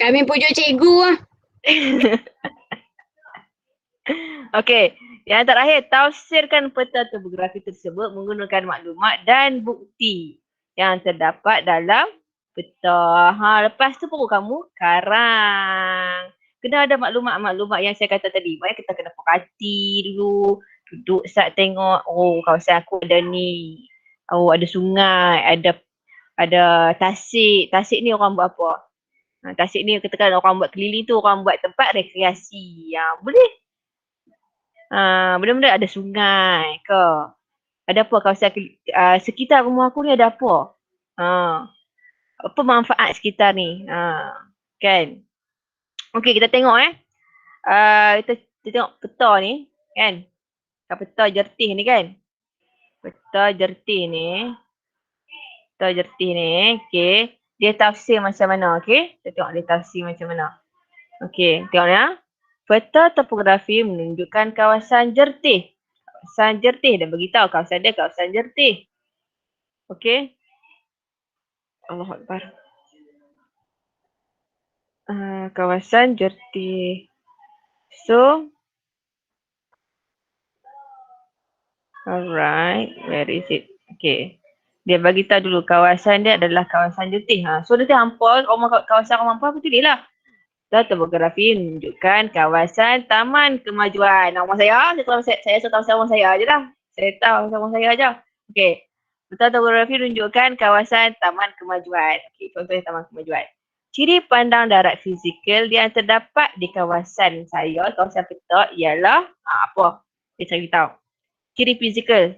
Kami pujuk cikgu lah. Okey, yang terakhir, tafsirkan peta topografi tersebut menggunakan maklumat dan bukti yang terdapat dalam peta. Lepas tu baru kamu karang. Kena ada maklumat-maklumat yang saya kata tadi. Maknanya kita kena perhati dulu. Duduk sat tengok, kawasan aku ada ni. Ada sungai, ada tasik. Tasik ni orang buat apa? Tasik ni katakan orang buat keliling tu, orang buat tempat rekreasi. Boleh. Benda-benda ada sungai ke. Ada apa kawasan sekitar rumah aku ni ada apa? Apa manfaat sekitar ni? Kan? Okey, kita tengok kita tengok peta ni kan. Peta jertih ni kan. Peta jertih ni, okey. Dia tafsir macam mana, okey? Kita tengok dia tafsir macam mana. Okey, tengok ya. Peta topografi menunjukkan kawasan jertih. Kawasan jertih dan beritahu kawasan dia kawasan jertih. Okey. Allahu Akbar. Kawasan jertih. So, alright, where is it? Okay. Dia bagi tahu dulu kawasan dia adalah kawasan jertih. So dia hampa kawasan rumah hampa betul lah. Topografi menunjukkan kawasan Taman Kemajuan. Rumah saya tahu kawasan rumah saya je lah. Saya tahu kawasan rumah saya je. Okey. Topografi menunjukkan kawasan Taman Kemajuan. Okey, contohnya Taman Kemajuan. Ciri pandang darat fizikal yang terdapat di kawasan saya, kawasan peta ialah apa? Dia cari tahu. Ciri fizikal.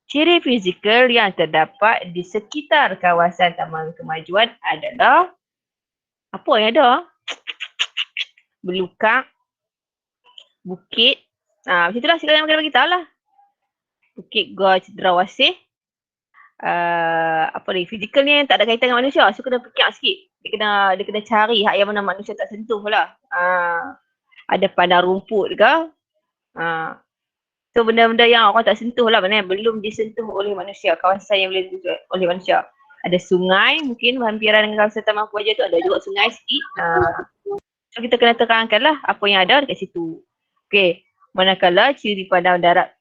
Ciri fizikal yang terdapat di sekitar kawasan Taman Kemajuan adalah apa yang ada? Belukang, bukit. Macam itulah sila yang bagi tahu lah. Bukit Gua Cendrawasih. Apa ni? Fizikal ni yang tak ada kaitan dengan manusia. So kena fikir sikit. Dia kena cari hak yang mana manusia tak sentuh lah. Ada padang rumput ke? So benda-benda yang orang tak sentuh lah, maknanya belum disentuh oleh manusia, kawasan yang boleh disentuh oleh manusia. Ada sungai, mungkin berhampiran dengan kawasan Taman Kuaja tu, ada juga sungai sikit. So kita kena terangkan lah apa yang ada dekat situ. Okey, manakala ciri pandang darat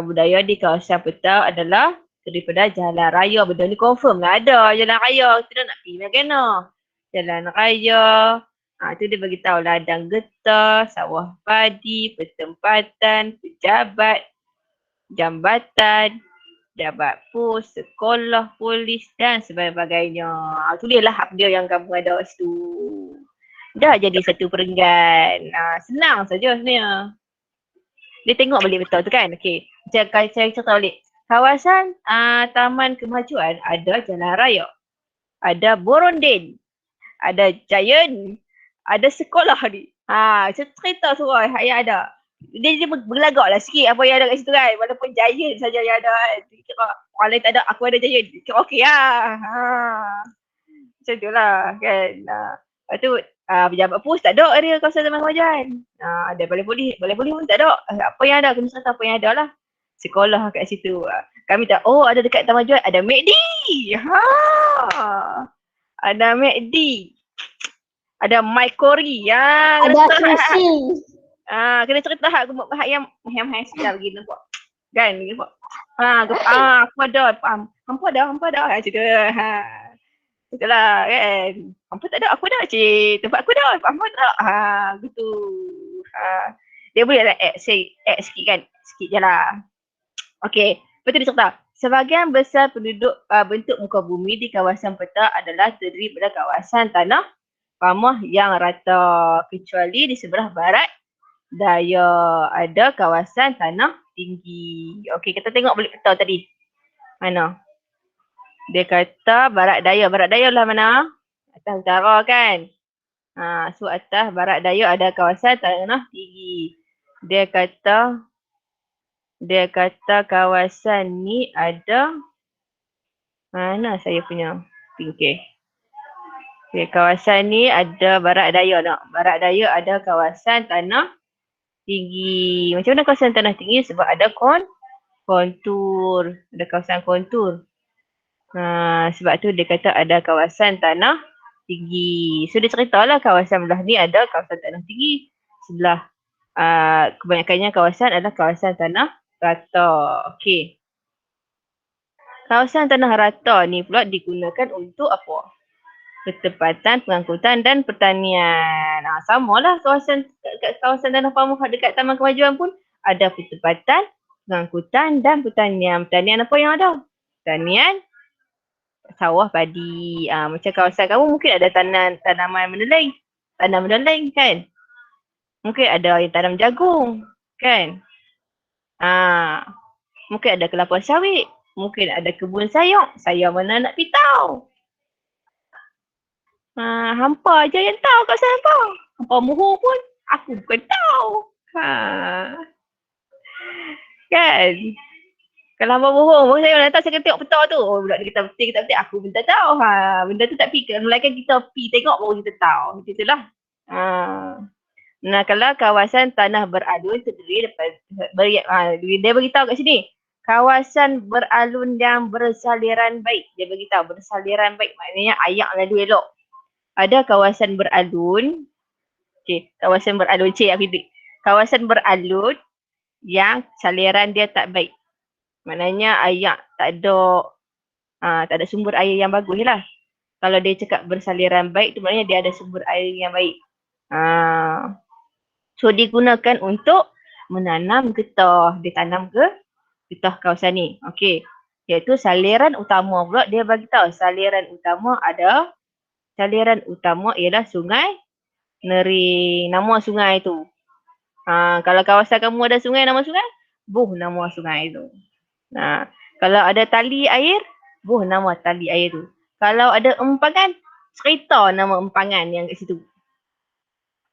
budaya di kawasan Petau adalah daripada jalan raya. Benda ni confirm lah ada jalan raya. Kita nak pergi mana? Jalan raya. Tu dia beritahu ladang getah, sawah padi, pertempatan, pejabat, jambatan, jabat pos, sekolah, polis dan sebagainya. Tulislah apa dia yang kamu ada kat situ. Dah jadi satu perenggan. Senang saja sebenarnya. Dia tengok balik betul tu kan. Okey. Saya cerita balik. Kawasan Taman Kemajuan ada jalan raya. Ada Borondin. Ada Giant. Ada sekolah ni. Saya cerita surah yang ada. Dia berlagak lah sikit apa yang ada kat situ kan. Walaupun Giant saja yang ada kan. Kira orang lain tak ada, aku ada Giant. Kira okey lah. Macam tu lah kan. Lepas tu pejabat pos tak ada area kawasan Taman Kemajuan. Ada balai polis pun tak ada. Apa yang ada, kena cerita apa yang ada lah. Sekolah kat situ. Kami tak, ada dekat Taman Kemajuan ada McD. Ada McD. Ada Maikori. Ada sushi. Kena cerita hak yang sikit lah begini nampak. Kan? Nampak. Aku ada. Hampa ada. Macam tu. Itulah kan. Hampa tak ada. Aku ada cik. Tempat aku ada. Hampa tak ada. Gitu. Dia boleh lah add sikit kan. Sikit je lah. Okay. Betul dia cerita. Sebahagian besar penduduk bentuk muka bumi di kawasan Petau adalah terdiri pada kawasan tanah pamah yang rata. Kecuali di sebelah barat daya ada kawasan tanah tinggi. Okey, kita tengok balik Petau tadi. Mana? Dia kata barat daya. Barat daya lah mana? Atas utara kan? So atas barat daya ada kawasan tanah tinggi. Dia kata kawasan ni ada, mana saya punya pinggir. Okay, kawasan ni ada barat daya nak. Barat daya ada kawasan tanah tinggi. Macam mana kawasan tanah tinggi? Sebab ada kontur. Ada kawasan kontur. Sebab tu dia kata ada kawasan tanah tinggi. So dia ceritalah kawasan belah ni ada kawasan tanah tinggi. Sebelah kebanyakannya kawasan adalah kawasan tanah rata. Okey. Kawasan tanah rata ni pula digunakan untuk apa? Pertempatan, pengangkutan dan pertanian. Samalah kawasan tanah pamah dekat Taman Kemajuan pun ada pertempatan, pengangkutan dan pertanian. Pertanian apa yang ada? Pertanian sawah padi. Macam kawasan kamu mungkin ada tanaman meneling. Tanam meneling kan? Mungkin ada yang tanam jagung kan? Mungkin ada kelapa sawit. Mungkin ada kebun sayur. Sayur mana nak pitau. Hampa je yang tahu kawasan hampa. Hampa muhur pun aku bukan tahu. Kan? Kalau hampa muhur pun saya nak tahu, saya kena tengok Petau tu. Budak dia kata betul, aku pun tak tahu. Benda tu tak pergi. Melainkan kita pergi tengok baru kita tahu. Macam itulah. Nah, kalau kawasan tanah beralun terdiri daripada dia beritahu kat sini. Kawasan beralun yang bersaliran baik. Dia beritahu bersaliran baik. Maknanya ayak lalu elok. Ada kawasan beralun. Okey, kawasan beralun. Kawasan beralun yang saliran dia tak baik. Maknanya ayak tak ada sumber air yang bagus lah. Kalau dia cakap bersaliran baik tu maknanya dia ada sumber air yang baik. So digunakan untuk menanam getah. Dia tanam ke getah kawasan ni. Okey. Iaitu saliran utama pula dia bagi tahu. Saliran utama ialah Sungai Nering. Nama sungai tu. Kalau kawasan kamu ada sungai, nama sungai? Nama sungai tu. Kalau ada tali air, nama tali air tu. Kalau ada empangan, cerita nama empangan yang kat situ.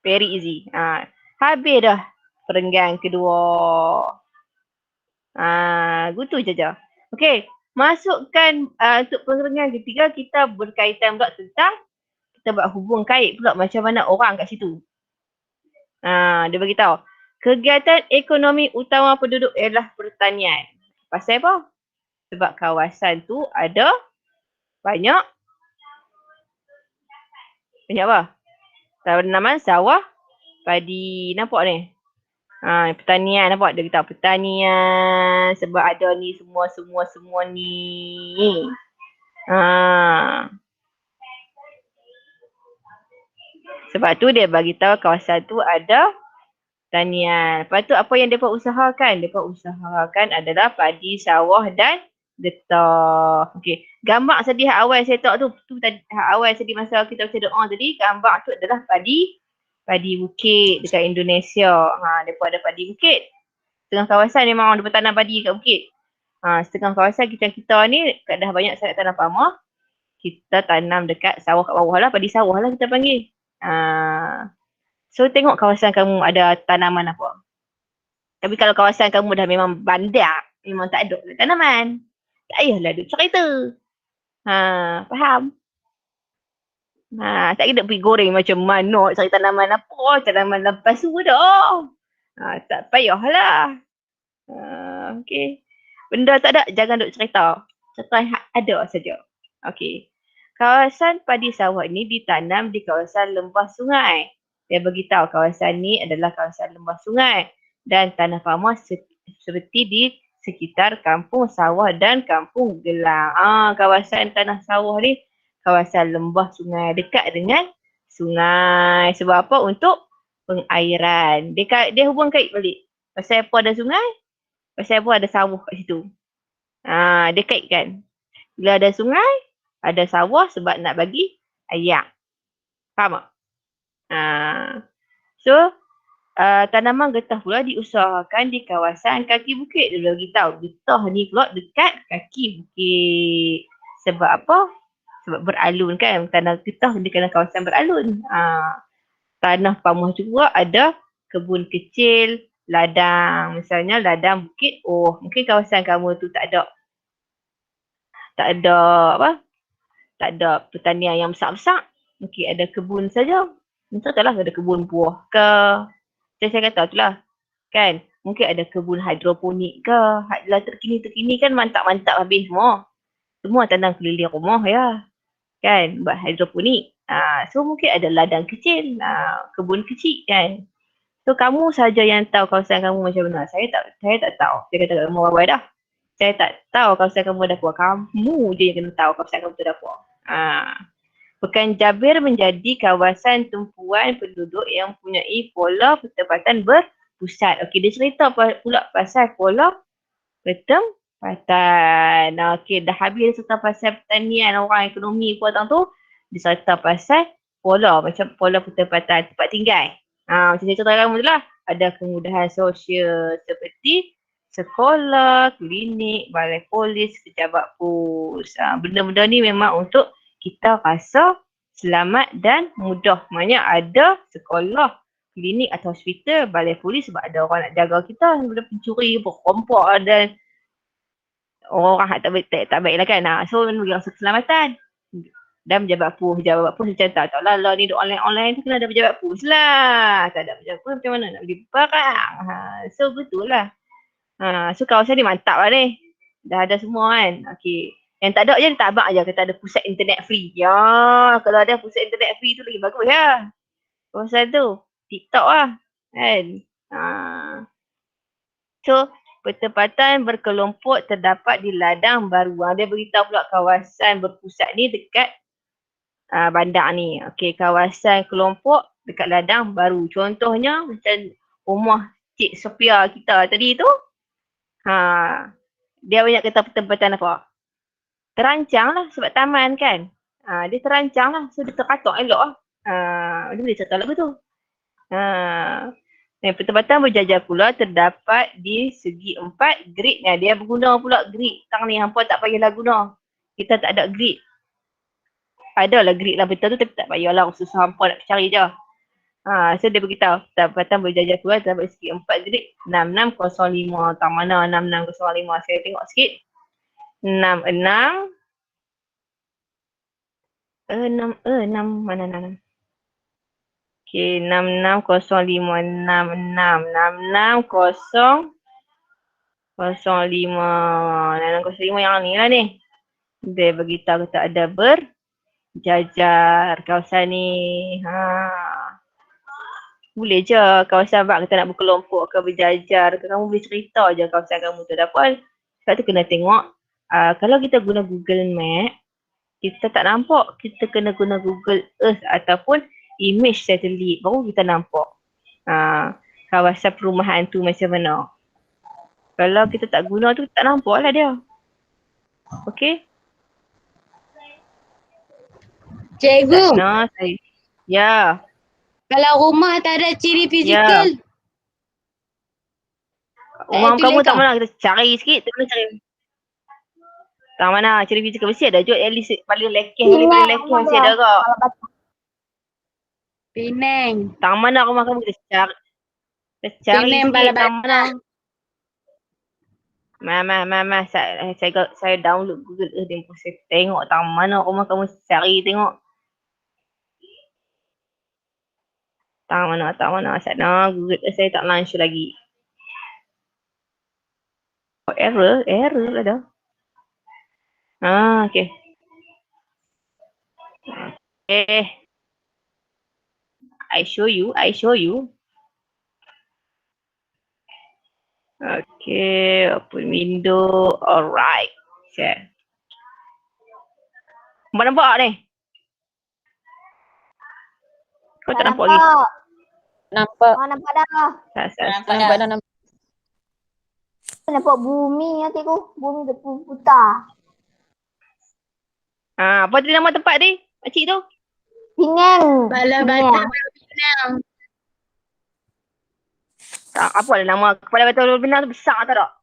Very easy. Habis dah perenggan kedua. Gitu je. Okey, masukkan untuk perenggan ketiga kita berkaitan pula tentang kita buat hubung kait pula macam mana orang kat situ. Dia beritahu Kegiatan ekonomi utama penduduk ialah pertanian. Pasal apa? Sebab kawasan tu ada banyak apa? Tanaman sawah, padi. Nampak ni? Pertanian nampak? Dia kata pertanian sebab ada ni semua ni. Sebab tu dia bagi tahu kawasan tu ada pertanian. Lepas tu apa yang mereka usahakan? Mereka usahakan adalah padi, sawah dan getah. Okey. Gambar sedih awal saya tak tu tadi awal sedih masa kita baca doa tadi, gambar tu adalah padi bukit dekat Indonesia. Depa ada padi bukit. Setengah kawasan memang ada tanam padi kat bukit. Setengah kawasan kita ni dah banyak sangat tanam pamah. Kita tanam dekat sawah kat bawah lah, padi sawah lah kita panggil. So tengok kawasan kamu ada tanaman apa. Tapi kalau kawasan kamu dah memang bandar, memang tak ada tanaman, tak payahlah duk cerita. Faham? Tak kena pergi goreng macam mana cari tanaman apa, tanaman lepas tu dah. Tak payahlah. Okey. Benda tak ada, jangan duk cerita. Cerita yang ada saja. Okey. Kawasan padi sawah ni ditanam di kawasan lembah sungai. Dia beritahu kawasan ni adalah kawasan lembah sungai dan tanah pamah seperti di sekitar kampung sawah dan kampung gelang. Kawasan tanah sawah ni kawasan lembah sungai, dekat dengan sungai. Sebab apa? Untuk pengairan. Dia hubung kait balik. Pasal apa ada sungai? Pasal apa ada sawah kat situ. Dia kaitkan. Bila ada sungai, ada sawah sebab nak bagi air. Faham tak? So, tanaman getah pula diusahakan di kawasan kaki bukit. Dia beritahu getah ni pula dekat kaki bukit. Sebab apa? Sebab beralun kan. Tanah getah di kawasan beralun. Tanah pamah juga ada kebun kecil, ladang. Misalnya ladang bukit. Mungkin kawasan kamu tu tak ada pertanian yang besar-besar. Mungkin ada kebun saja. Contohlah ada kebun buah ke. Saya kata itulah. Kan? Mungkin ada kebun hidroponik ke. Terkini kan mantap-mantap habis semua. Semua tanam keliling rumah ya. Kan? Buat hidroponik. So mungkin ada ladang kecil. Kebun kecil kan. So kamu saja yang tahu kawasan kamu macam mana. Saya tak tahu. Saya kata kat kamu awal dah. Saya tak tahu kawasan kamu ada apa. Kamu je yang kena tahu kawasan kamu tu ada apa. Pekan Jabir menjadi kawasan tumpuan penduduk yang mempunyai pola pertempatan berpusat. Okey, dia cerita pula pasal pola pertempatan. Okey, dah habis dia cerita pasal pertanian, orang ekonomi apa tu. Dia cerita pasal macam pola pertempatan tempat tinggal. Macam saya cerita kamu tu lah. Ada kemudahan sosial seperti sekolah, klinik, balai polis, pejabat pos. Benda-benda ni memang untuk kita rasa selamat dan mudah. Maksudnya ada sekolah, klinik atau hospital, balai polis sebab ada orang nak jaga kita. Benda pencuri, perompak dan orang tak baik lah kan. So bagi rasa keselamatan. Dan pejabat pos macam tak tahu lah ni duk online tu kena ada pejabat pos lah. Tak ada pejabat pos macam mana nak beli barang. So betul lah. So kawasan ni mantap lah ni. Dah ada semua kan. Okey. Yang tak ada je tak abang je kata ada pusat internet free. Ya, kalau ada pusat internet free tu lagi bagus ya. Kawasan tu TikTok lah kan. So pertempatan berkelompok terdapat di ladang baru. Dia beritahu pula kawasan berpusat ni dekat bandar ni. Okey, kawasan kelompok dekat ladang baru. Contohnya macam rumah Cik Sophia kita tadi tu. Dia banyak kata pertempatan apa? Terancang lah sebab taman kan. Dia terancang lah. So dia terkatok elok lah. Dia boleh cerita lagu tu. Pertempatan berjajar pula terdapat di segi 4 grid. Dia berguna pula grid. Sekarang ni hampa tak payahlah guna. Kita tak ada grid. Adalah grid lah betul tu tapi tak payahlah susah hampa nak cari je. So dia beritahu pertempatan berjajar pula terdapat di segi 4 grid 6605. Tang mana 6605? Saya tengok sikit. 66 mana 6. Okay, 6605666605. 0605 yang ni lah ni. Dia beritahu kita ada berjajar kawasan ni. Boleh je kawasan bak kita nak berkelompok ke berjajar ke, kamu boleh cerita je kawasan kamu tu ada apa. Sebab tu kena tengok. Kalau kita guna Google Map, kita tak nampak. Kita kena guna Google Earth ataupun image satelit baru kita nampak. Kawasan perumahan tu macam mana. Kalau kita tak guna tu tak nampak lah dia. Okey? Cikgu, Nah, saya. Ya. kalau rumah tak ada ciri fizikal, Rumah pilih kamu tak kau. mana? Kita cari sikit. Kita cari. Tak mana? Ciri fizikal mesti ada. Jod at least paling lekeh. Paling lekeh mesti ada kak. Penang. Tak mana rumah kamu? Kita cari. Kita cari Penang, sikit. Balai Tak mana? Mama. Saya download Google Earth dan saya tengok tak mana rumah kamu, cari tengok. Tak mana. Sana Google Earth saya tak launch lagi. Oh, error lah dah. Okay. I show you. Okay, open window. Alright. Share. Nampak ni? Kau tak nampak lagi? Nampak. Nampak dah. Nampak dah. Nampak bumi ya cikgu. Bumi berputar. Apa tu nama tempat ni? Makcik tu? Penang. Balai Batam Penang. Apa lah nama kepala batu benar tu besar tak tak?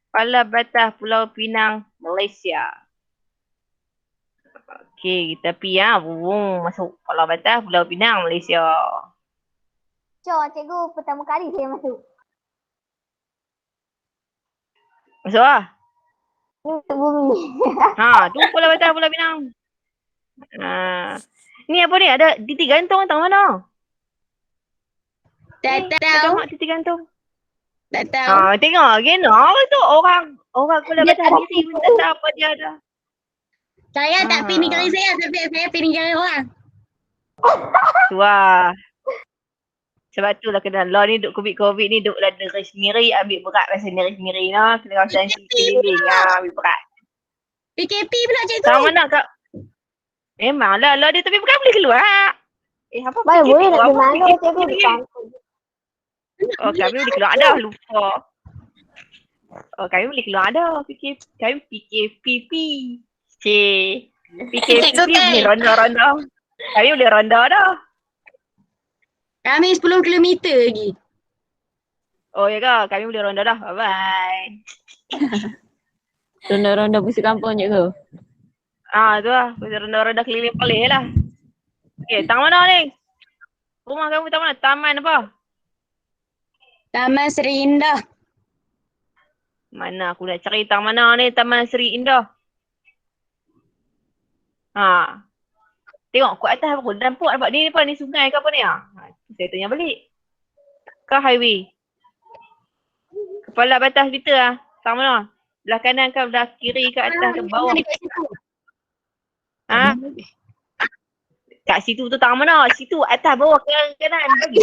Kepala Batas Pulau Pinang, Malaysia. Okey, kita pergi masuk Kepala Batas Pulau Pinang, Malaysia. Cikgu, pertama kali saya masuk. Masuk lah. Ni untuk bumi. Tu Kepala Batas Pulau Pinang. Ni apa ni? Ada titik gantung tang mana? Tak tahu. Tengok titik gantung. Tak tahu. Tengok gena tu orang Kepala Batas diri pun tak tahu apa dia ada. Saya tak pilih negara saya, tapi saya pilih negara orang. Tu lah. Sebab tu lah kena law ni duk COVID ni duk lah negeri sendiri, ambil berat rasa negeri sendiri lah. Kena kawasan keliling ambil berat. PKP pula cikgu. Tak mana kak? Memanglah law dia tapi bukan boleh keluar. Apa Boleh PKP boleh tu? nak Apa pergi mana PKP? cikgu di kampung. Kami boleh keluar dah, lupa. Kami boleh keluar dah. Kami PKPP. PKPP boleh ronda-ronda. Kami boleh ronda dah. Kami 10 kilometer lagi. Oh ya kak, kami boleh ronda dah. Bye-bye. Ronda-ronda pusing kampung cikgu. Tu lah. Boleh ronda-ronda keliling boleh lah. Okay, tang mana ni? Rumah kamu tang mana? Taman apa? Taman Seri Indah. Mana aku nak cari tang mana ni? Taman Seri Indah. Tengok kat atas apa? Nampak ni apa? Ni sungai ke apa ni? Saya tanya balik. Ke highway? Kepala Batas Vita lah. Tang mana? Belah kanan ke belah kiri ke atas ke bawah? Kat situ tu tang mana? Situ atas bawah kanan. Bagi.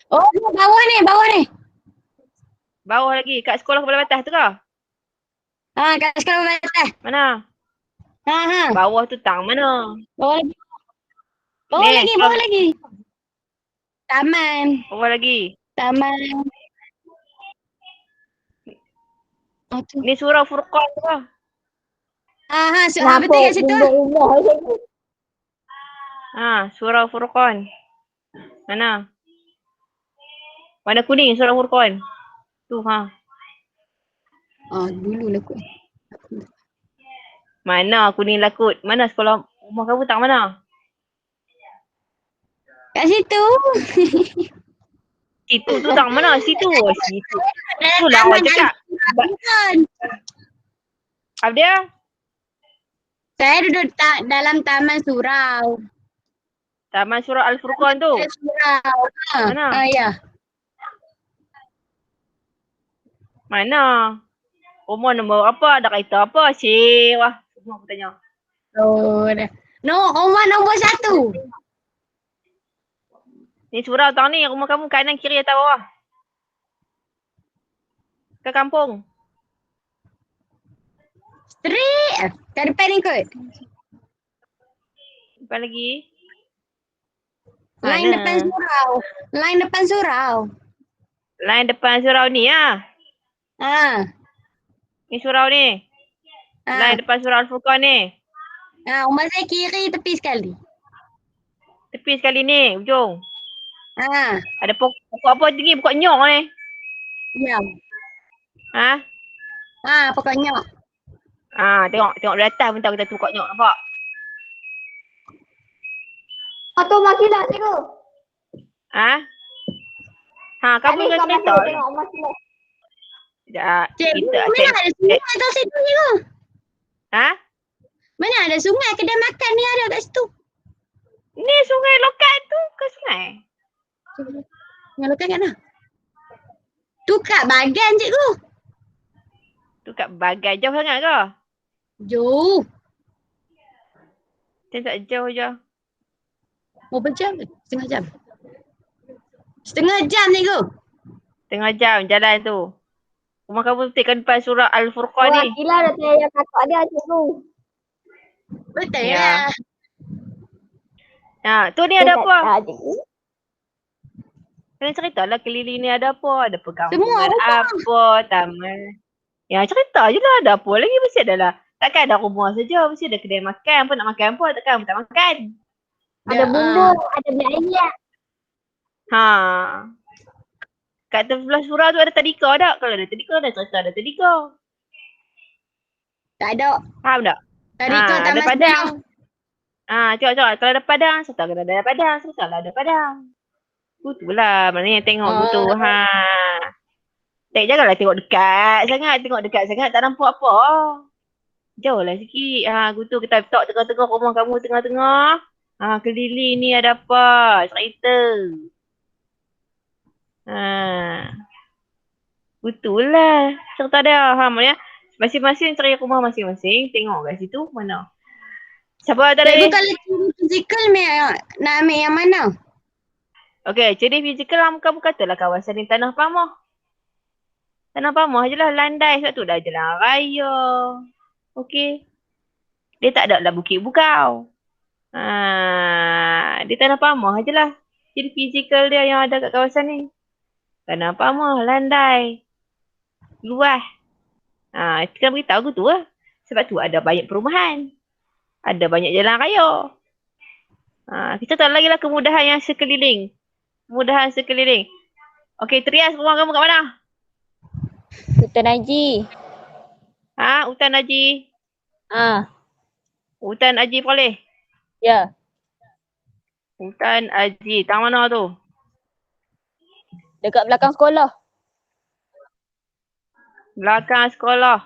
Oh, bawah ni. Bawah lagi. Kat sekolah Kepala Batas tu ke? Kat sekolah batas. Mana? Ha. Bawah tu tang mana? Bawah lagi. Taman. Bawah lagi. Taman. Ni Surau Furqan tu ke? Betul kat situ. Surau Furqan. Mana? Warna kuning Surau Furqan. Tu Dulu lah kot. Mana kuning lakut? Mana sekolah Rumah kamu tak mana? Kat situ. Situ tu tak mana? Situ. Situ. Dalam Itulah awak taman cakap. Al-Furqan. Apa dia? Saya duduk dalam taman surau. Taman Surau Al-Furqan tu. Surau. Mana? Ya. Mana? Rumah nombor apa? Ada kereta apa? Cik. Wah. Semua aku tanya. Oh, dah. No, rumah nombor 1. Ni surau tang ni. Rumah kamu kanan, kiri atau bawah? Ke kampung? Straight. Kat depan ni kot. Depan lagi? Line Mana? depan surau. Line depan surau. Line depan surau ni lah. Ha. Ni surau ni. Ha. Line depan surau Al-Furqan ni. Rumah saya kiri tepi sekali. Tepi sekali ni, ujung. Ha. Ada pokok apa tinggi? Pokok nyok ni. Ya. Ha? Pokoknya. Tengok dari atas pun tahu kita tu pokok nyok. Nampak? Atau makilah cikgu. Kamu Tadi dengan kat cerita. masuk tengok makilah. Sekejap. Cikgu, Kita mana ada sungai kat situ cikgu? Mana ada sungai, kedai makan ni ada kat situ. Ni sungai lokal tu ke sungai? Yang lokal kat mana? Tu kat Bagan cikgu. Tu kat Bagan jauh sangat ke? Jauh. Macam tak jauh je. Berapa jam? Setengah jam. Setengah jam cikgu. Tengah jam jalan tu. Rumah kamu betul kan depan surau Al-Furqan ni. Makilah dah tanya kakak dia cikgu. Betul Ya. lah. Tu ni ada apa? Cikgu. Kena ceritalah keliling ni ada apa? Ada Semua perkampungan rumah. apa? Taman. Ya cerita je lah. Ada apa lagi? Mesti ada lah. Takkan ada rumah saja. Mesti ada kedai makan. Apa nak makan apa? Takkan tak makan. Ada bumbu, ada beli ayam. Kat sebelah surau tu ada tadika tak? Kalau ada tadika, ada cerita ada tadika. Tak ada. Faham tak? Tadi kau ada taman padang. surau. Cakap. Kalau ada padang, cerita kena ada padang. Cerita lah ada padang. Betul-lah. Maknanya tengok betul. Janganlah tengok dekat sangat. Tengok dekat sangat tak nampak apa. Jauh lah sikit. Gutu kita letak tengah-tengah rumah kamu tengah-tengah. Keliling ni ada apa? Cerita. Betul lah. Cerita dia. Maknanya masing-masing cari rumah masing-masing. Tengok kat situ mana. Siapa tadi? Cikgu kalau ciri fizikal nak ambil yang mana? Okey, ciri fizikal kamu katalah kawasan ni tanah pamah. Tanah pamah je lah, landai sebab tu dah jalan raya. Okey. Dia tak ada lah bukit bukau. Dia tanah pamah je lah. Ciri fizikal dia yang ada kat kawasan ni. Tanah pamah, landai. Luas. Kita beritahu aku tu lah. Sebab tu ada banyak perumahan. Ada banyak jalan raya. Kita tahu lagi lah kemudahan yang sekeliling. Kemudahan sekeliling. Okey, Trias, rumah kamu kat mana? Hutan Haji. Hutan Haji. Hutan Haji boleh? Ya. Hutan Haji. Tang mana tu? Dekat belakang sekolah. Belakang sekolah.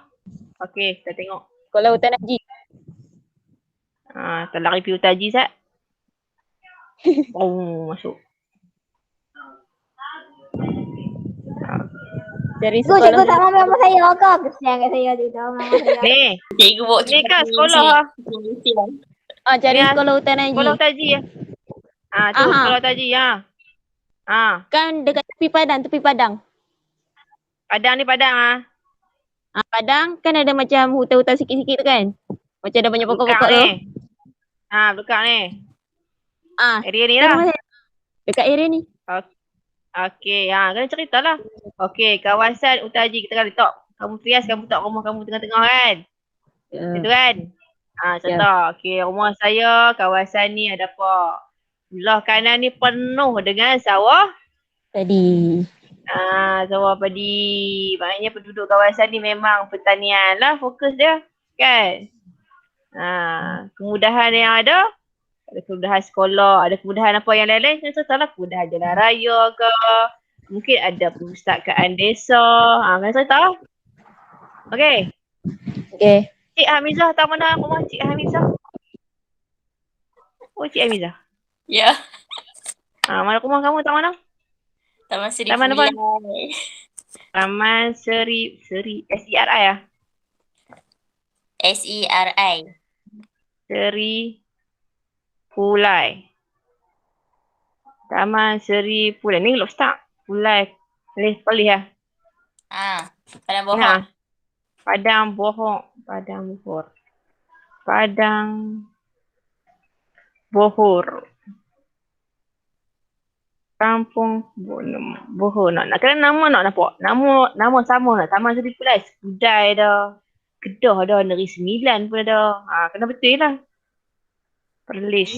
Okey, kita tengok. Sekolah Hutan Haji. Kita lari pergi Hutan Haji, Sat. Masuk. Dari Cikgu, sekolah. cikgu tak mahu nama saya ke? Kesian kat saya tu tak mahu nama saya. Ni. Cikgu bawa Ni kan sekolah lah. Cari Ya, sekolah Hutan Haji. Sekolah Hutan Haji. Tu sekolah Hutan Haji. Kan dekat tepi padang. Padang ni padang. Padang kan ada macam hutan-hutan sikit-sikit tu kan. Macam ada banyak pokok-pokok tu. Belakang ni. Area ni Kan lah. rumah saya. Dekat area ni. Okey, kena ceritalah. Okey, kawasan Hutan Haji kita kan letak. Kamu Trias, kamu letak rumah kamu tengah-tengah kan? Itu kan? Cerita. Okey, rumah saya kawasan ni ada apa? Belah kanan ni penuh dengan sawah. Tadi. Sawah padi. Maknanya penduduk kawasan ni memang pertanian lah fokus dia. Kan? Kemudahan yang ada kemudahan sekolah, ada kemudahan apa yang lain-lain. Contohlah kemudahan jalan raya ke, mungkin ada perpustakaan desa. Kan saya tahu. Okey. Okay. Cik Hamizah, tak mana rumah Cik Hamizah? Oh, Cik Hamizah. Ya, Mana rumah kamu, tak mana? Taman Seri Taman Pulai. apa? Taman Seri SERI ya? SERI. Seri Pulai. Taman Seri Pulai. Ni lock start. Pulai. Pelih ya. Padang Bohong. Padang Bohong. Padang Bohor. Kampung Bohor. Nak kena nama nak nampak. Nama sama nak. Taman Seri Pulai. Kedai dah. Kedah dah. Negeri Sembilan pun dah. Kena betul lah. Perlis.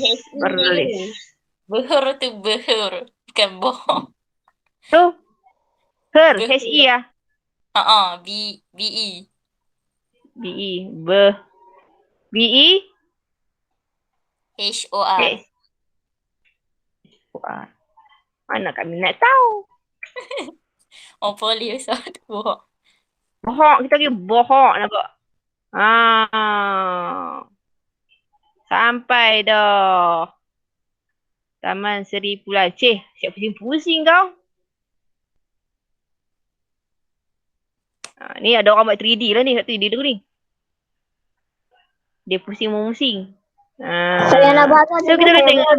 Bohor tu Bohor. Bukan Bohong. Tu? Her. HE lah. BE. BE. BE? HOR. Mana kami nak tahu. Boleh usah tu Bohong. Bohong. Kita pergi bohong nampak. Sampai dah. Taman Seri Pulai. Siap pusing-pusing kau. Ni ada orang buat 3D lah ni. 3D dulu ni. Dia pusing-pusing. Saya nak bahas So kita boleh tengok.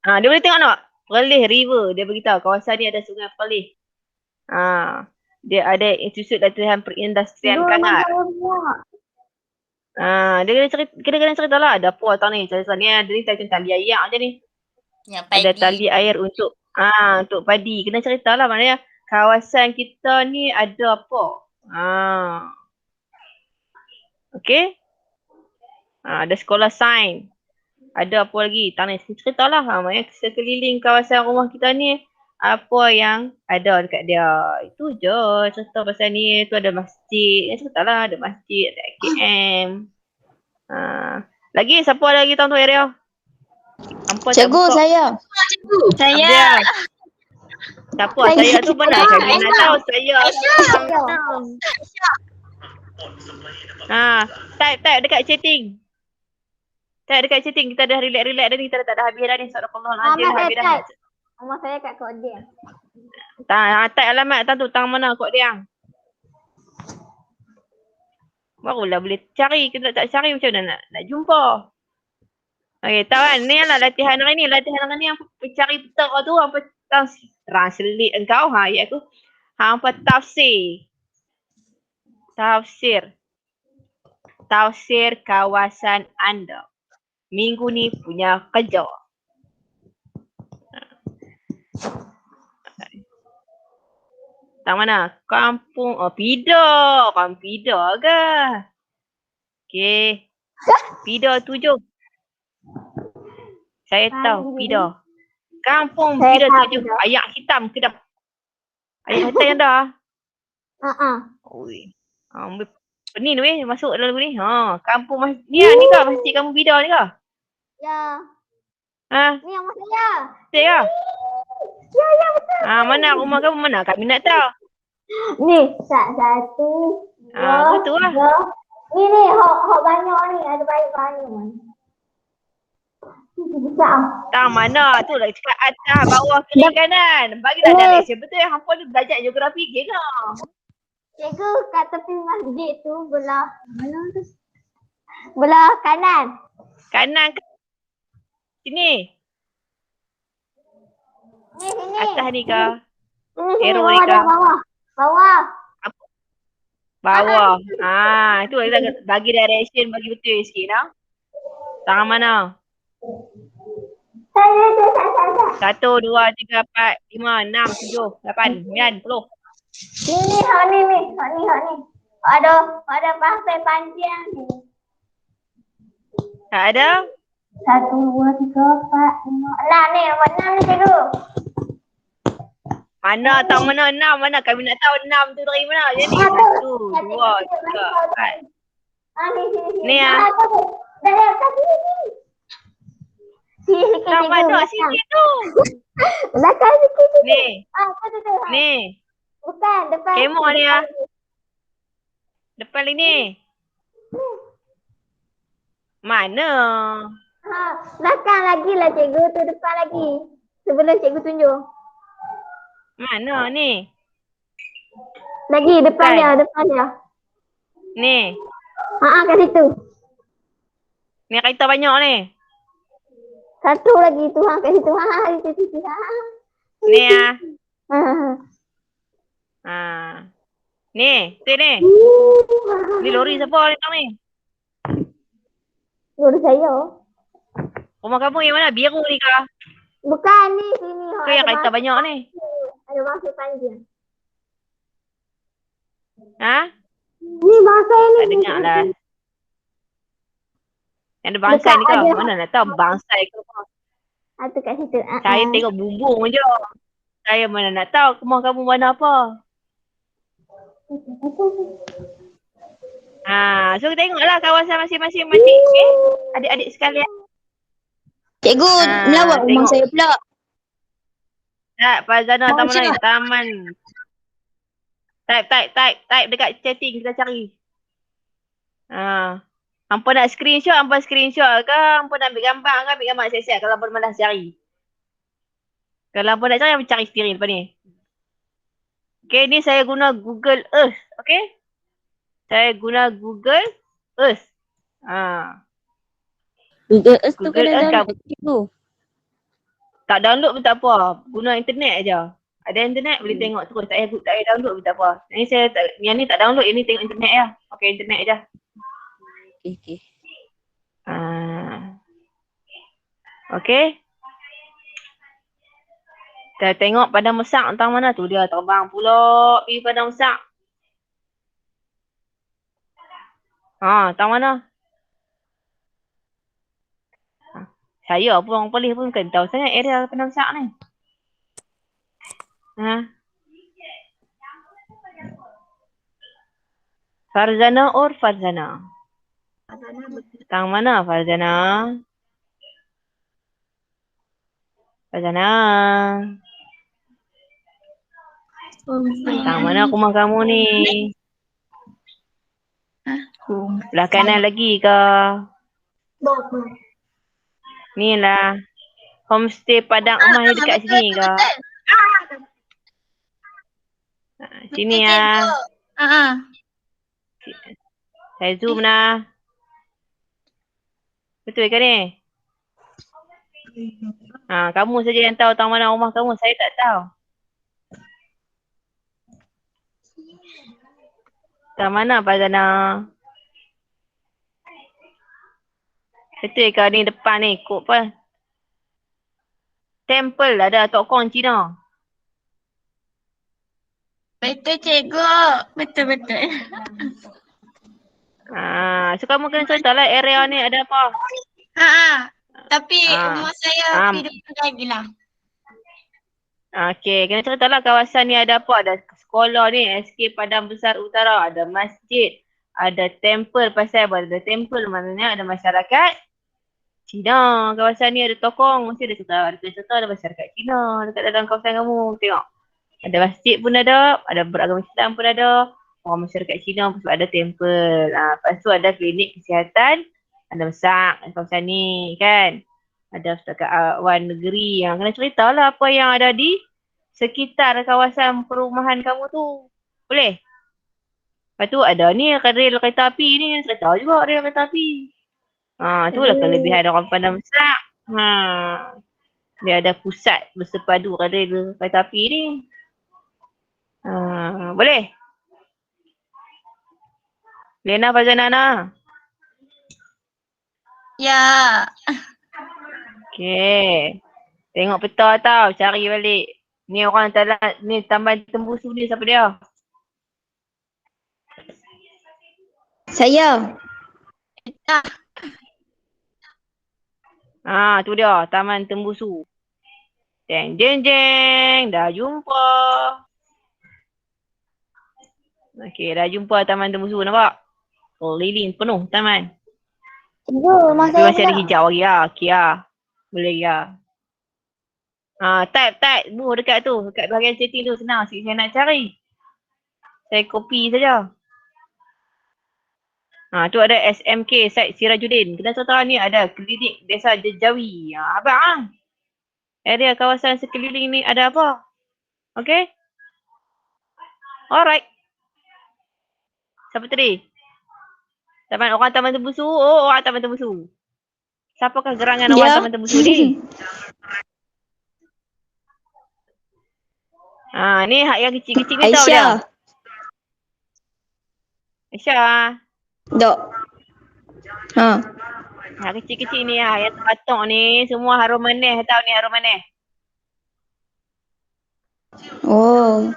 Dia boleh tengok tak? Perlis River. Dia beritahu kawasan ni ada sungai Perlis. Dia ada Institut Latihan Perindustrian Kangar. Dia kena cerita lah. Ada apa tau ni. Cerita ni ada ni macam tali air je ni. Yang padi. Ada tali air untuk padi. Kena cerita lah maknanya kawasan kita ni ada apa. Okey. Ada sekolah sains. Ada apa lagi? Tak nak cerita lah. Maknanya sekeliling kawasan rumah kita ni apa yang ada dekat dia. Itu je cerita pasal ni. Tu ada masjid. Cerita lah ada masjid, ada AKM. Lagi siapa lagi tahu tu area? Cikgu saya. Saya. Siapa? Saya tu benar. Kami nak tahu saya. Type dekat chatting. Type dekat chatting. Kita dah relax dah ni. Kita dah tak ada habis dah ni. Astagfirullahaladzim. Habis dah. Rumah saya kat Kok Diang. Type alamat tu. Tang mana Kok Diang. Barulah boleh cari. Kita tak cari macam mana nak jumpa. Okey, tahu kan? Ni lah latihan hari ni. Latihan hari ni yang cari peta tu. Apa translate engkau. Iaitu hampa tafsir. Tafsir kawasan anda. Minggu ni punya kerja. Tang mana? Kampung. Pida. Kampung Pida ke? Okey. Pida 7. Saya tahu Pida. Kampung Pida 7. Ayak hitam ke dah? Ayak hitam yang dah? Oi. Pening weh masuk dalam ni. Kampung ni ke masjid kampung Pida ni ke? Ya. Ni yang rumah saya. Betul ke? Ya betul. Mana rumah kamu mana? Kami nak tahu. Ni, satu. Betul lah. Ni, hok banyak ni. Ada banyak. Besar. Tang mana? Tu lah cakap atas, bawah, kiri, kanan. Bagilah direction. Betul yang hampa ni belajar geografi ke ke? Cikgu kat tepi masjid tu belah mana tu? Belah kanan. Kanan ke? Sini. Sini. Atas ni ke? Sini, Arrow ni ke? Bawah. Tu kita bagi direction bagi betul sikit lah. Tangan mana? 1, 2, 3, 4, 5, 6, 7, 8, 9, 10. Ni. Ada pasir panjang ni. Tak ada? 1, 2, 3, 4, 5, 6 ni. Mana ni cikgu? Mana tahu mana 6? Mana kami nak tahu 6 tu dari mana? Jadi 1, 2, 3, 4. Sini. Ni ah. Dah kat sini. Sini sikit Tak mana sini tu. Belakang sikit. Ni. Tu. Ni. Bukan, depan. Kemok ni ah. Depan ni. Mana? Belakang lagi lah cikgu, tu depan lagi. Sebelum cikgu tunjuk. Mana ni? Lagi depan dia. Ni. Kat situ. Ni kereta banyak ni. Satu lagi tu kat situ. Di situ. Ni ah. Ha. Ni, tu ni. Ni lori siapa ni tau ni? Guru saya. Rumah kamu yang mana? Biru ni kah? Bukan ni, sini. Ke yang kereta banyak ni? Ada bangsa panjang. Ha? Ni bangsa ni. Tak dengar lah. Yang ada bangsa Dekat ni kau. ada. Mana nak tahu bangsa ke apa? Tu kat situ. Saya tengok bumbung je. Saya mana nak tahu rumah kamu mana apa. So tengoklah kawasan masing-masing makcik. Okay? Adik-adik sekalian. Cikgu, melawat rumah tengok. saya pula. Tak, Fazana Oh, taman Syah. lain. Taman. Type dekat chatting kita cari. Hampa nak screenshot, hampa screenshot ke? Hampa nak ambil gambar ke? Ambil gambar siap-siap kalau hampa malas cari. Kalau hampa nak cari, hampa cari sendiri lepas ni. Okay, ni saya guna Google Earth. Okay? Saya guna Google Earth. Google Earth tu Google kena Earth download cikgu. Tak download pun tak apa. Guna internet aja. Ada internet boleh tengok terus. Tak payah download pun tak apa. Yang ni tak download, yang ni tengok internet je. Okay, internet aja. Okay. Okay. Kita tengok padang mesak entah mana tu. Dia terbang pula pergi padang mesak. Entah mana. Saya pun orang polis pun bukan tahu sangat area padang mesak ni. Farzana or Farzana? Tang mana Farzana? Farzana. Tang mana rumah kamu ni? Belah kanan lagi ke? Ni lah. Homestay Padang Emas ni dekat sini ke? Sini lah. Saya zoom lah. Betul ke ni? Kamu saja yang tahu tang mana rumah kamu. Saya tak tahu. Tang mana Fazana? Betul ke ni depan ni? Kok apa? Temple ada tokong Cina. Betul cikgu. Betul. So kamu kena cerita lah area ni ada apa? Tapi rumah saya di depan lagi lah. Okay, kena cerita lah kawasan ni ada apa? Ada sekolah ni, SK Padang Besar Utara. Ada masjid. Ada temple. Pasal apa? Ada temple maknanya ada masyarakat Cina. Kawasan ni ada tokong. Mesti ada cerita ada masyarakat Cina dekat dalam kawasan kamu. Tengok. Ada masjid pun ada beragama Islam pun ada. Orang masyarakat Cina pun ada temple. Lepas tu ada klinik kesihatan. Ada besar kawasan ni kan. Ada Pustaka Wan Negeri yang kena ceritalah apa yang ada di sekitar kawasan perumahan kamu tu. Boleh? Lepas tu ada ni rel kereta api ni. Cerita juga rel kereta api. Itulah kelebihan orang Padang Besar. Dia ada pusat bersepadu rel kereta api ni. Boleh? Lena Fazanana. Ya. Okay. Tengok peta tau. Cari balik. Ni orang ni Taman Tembusu ni siapa dia? Saya. Tu dia. Taman Tembusu. Jeng. Dah jumpa. Okay, dah jumpa Taman Tembusu. Nampak? Keliling penuh taman. Cikgu, rumah Tapi saya masih ada pula. hijau lagi lah. Okey lah. Boleh ya. Type. Dekat tu. Dekat bahagian chatting tu senang. Sikit saya nak cari. Saya copy saja. Tu ada SMK Syed Sirajuddin. Kita tahu ni ada klinik Desa Jejawi. Abang. Area kawasan sekeliling ni ada apa? Okay? Alright. Siapa tadi? Orang Taman Tembusu. Oh, orang Taman Tembusu. Siapakah gerangan orang Taman Tembusu ni? Ni hak yang kecil-kecil ni tahu dia. Aisyah. Dok. Hak kecil-kecil ni yang terpatok ni semua harum manis. Tahu ni harum manis. Oh.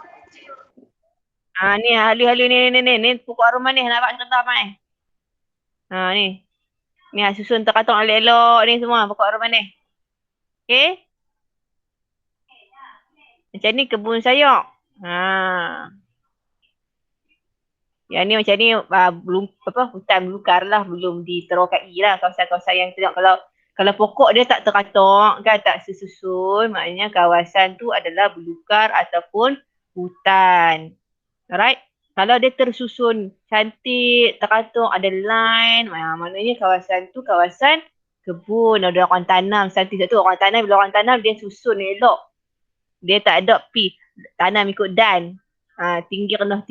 Ni halu-halu ni pokok harum manis nampak cerita mai. Ni. Ni susun terkatung elok-elok ni semua pokok harum manis. Okey? Macam ni kebun sayur. Yang ni macam ni belum hutan belukar lah, belum diterokai lah kawasan-kawasan yang tengok kalau pokok dia tak terkatung kan, tak sesusun, maknanya kawasan tu adalah belukar ataupun hutan. Alright? Kalau dia tersusun cantik, terkatung, ada line, maknanya kawasan tu kawasan kebun, ada orang tanam cantik tu. Orang tanam, bila orang tanam dia susun elok. Dia tak ada tanam ikut dan. Tinggi rendah.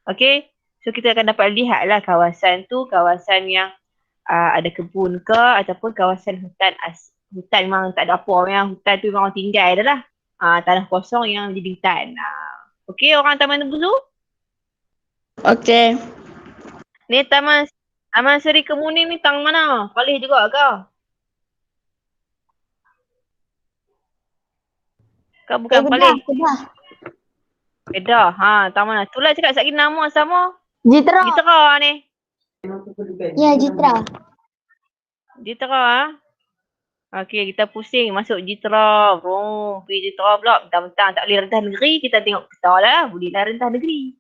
Okay? So kita akan dapat lihat lah kawasan tu, kawasan yang ada kebun ke ataupun kawasan hutan hutan memang tak ada apa, yang hutan tu memang tinggal dah lah. Tanah kosong yang jadi hutan. Okay, orang Taman Tembusu? Okay. Ni Taman Seri Kemuning ni tang mana? Palih juga ke? Kau bukan Palih? Kedah. Tang mana? Itulah cakap sekali nama sama. Jitra. Jitra ni. Ya, Jitra. Jitra. Okey, kita pusing masuk Jitra. Pergi Jitra pula. Mentang-mentang tak boleh rentas negeri, kita tengok peta lah. Bolehlah rentas negeri.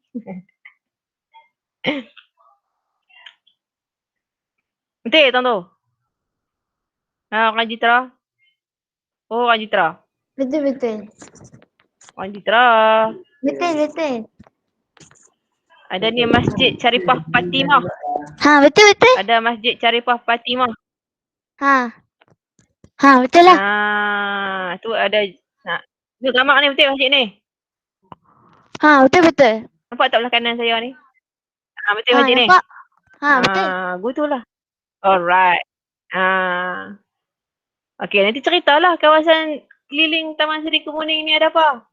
Betul tuan tu? Orang Jitra. Oh, orang Jitra. Betul. Orang Jitra. Betul. Ada ni Masjid Syarifah Fatimah. Betul. Ada Masjid Syarifah Fatimah. Betul lah. Tu ada. Tu gambar ni betul masjid ni. Betul. Nampak tak belah kanan saya ni? Betul masjid ni. Nampak. Betul. Betul lah. Alright. Okey, nanti ceritalah kawasan keliling Taman Seri Kemuning ni ada apa?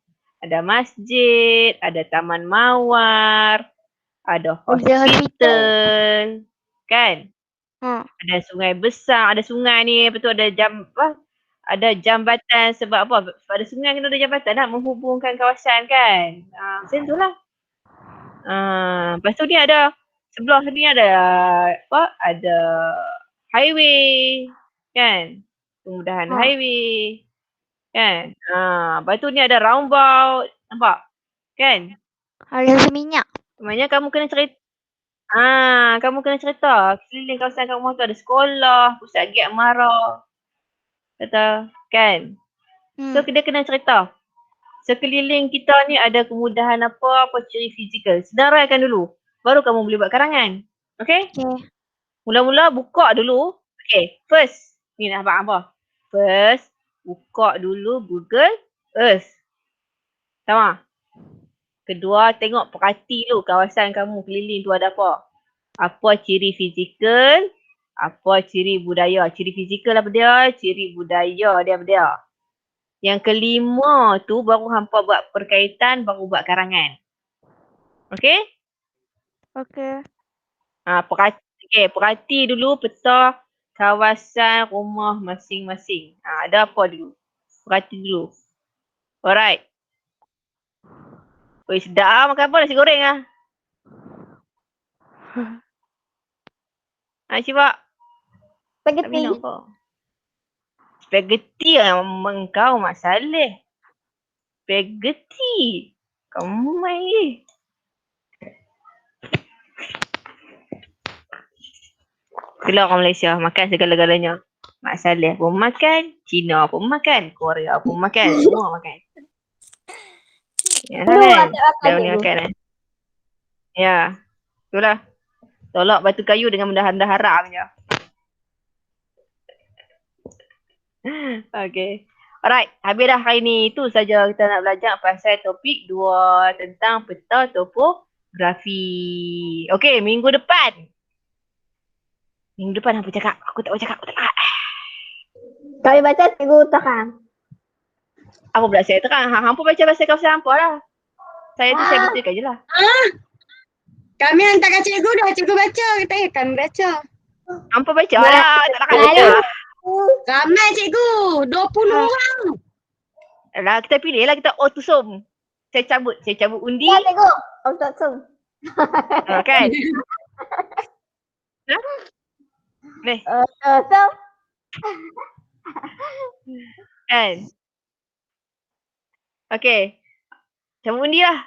Ada masjid, ada taman mawar, ada hospital, kan? Ada sungai besar, ada sungai ni, betul ada ada jambatan sebab apa? Pada sungai kena ada jambatan nak menghubungkan kawasan kan? Macam tu lah. Lepas tu ni ada, sebelah ni ada ada highway, kan? Kemudahan highway, kan? Lepas tu ni ada roundabout, nampak? Kan? Ada minyak. Maknanya kamu kena cerita. Kamu kena cerita. Keliling kawasan kamu tu ada sekolah, pusat Giat Mara. Kata, kan? So dia kena cerita. Sekeliling kita ni ada kemudahan apa ciri fizikal. Sedaraikan dulu. Baru kamu boleh buat karangan. Okay? Mula-mula buka dulu. Okay, first. Ni nak apa? First, buka dulu Google Earth. Sama? Kedua, tengok perhati dulu kawasan kamu keliling tu ada apa. Apa ciri fizikal, apa ciri budaya. Ciri fizikal apa dia, ciri budaya dia apa dia. Yang kelima tu baru hampa buat perkaitan, baru buat karangan. Okay? Okay. Perhati dulu peta kawasan rumah masing-masing. Ada apa dulu? Perhati dulu. Alright. Sedap makan apa? Nasi goreng lah. Cuba. Spaghetti. Spaghetti yang kau Mak Saleh. Spaghetti. Kamu main. Itulah orang Malaysia. Makan segala-galanya. Mak Saleh pun makan. Cina pun makan. Korea pun makan. Semua makan. Ya, Aduh, kan? tak makan Dah ni cikgu. makan kan? Ya. Itulah. Tolak batu kayu dengan mendahan-dah harap je. Okay. Alright. Habis dah hari ni. Itu saja kita nak belajar pasal topik 2 tentang peta topografi. Okay. Minggu depan. Minggu depan apa cakap? Aku tak boleh cakap. Aku tak cakap. Kau boleh baca cikgu terang. Apa pula saya terang? Hampa baca bahasa kawasan hampa lah. Saya tu saya betulkan je lah. Kami hantarkan cikgu dah. Cikgu baca. Kata kami baca. Hampa baca lah. Tak nak baca. Ramai cikgu. 20 orang. Alah, kita pilih lah. Kita autusum. Saya cabut undi. Ya cikgu. Untuk Zoom. Kan? Ha? Boleh? Zoom. Kan? Okay. Cabut undi lah.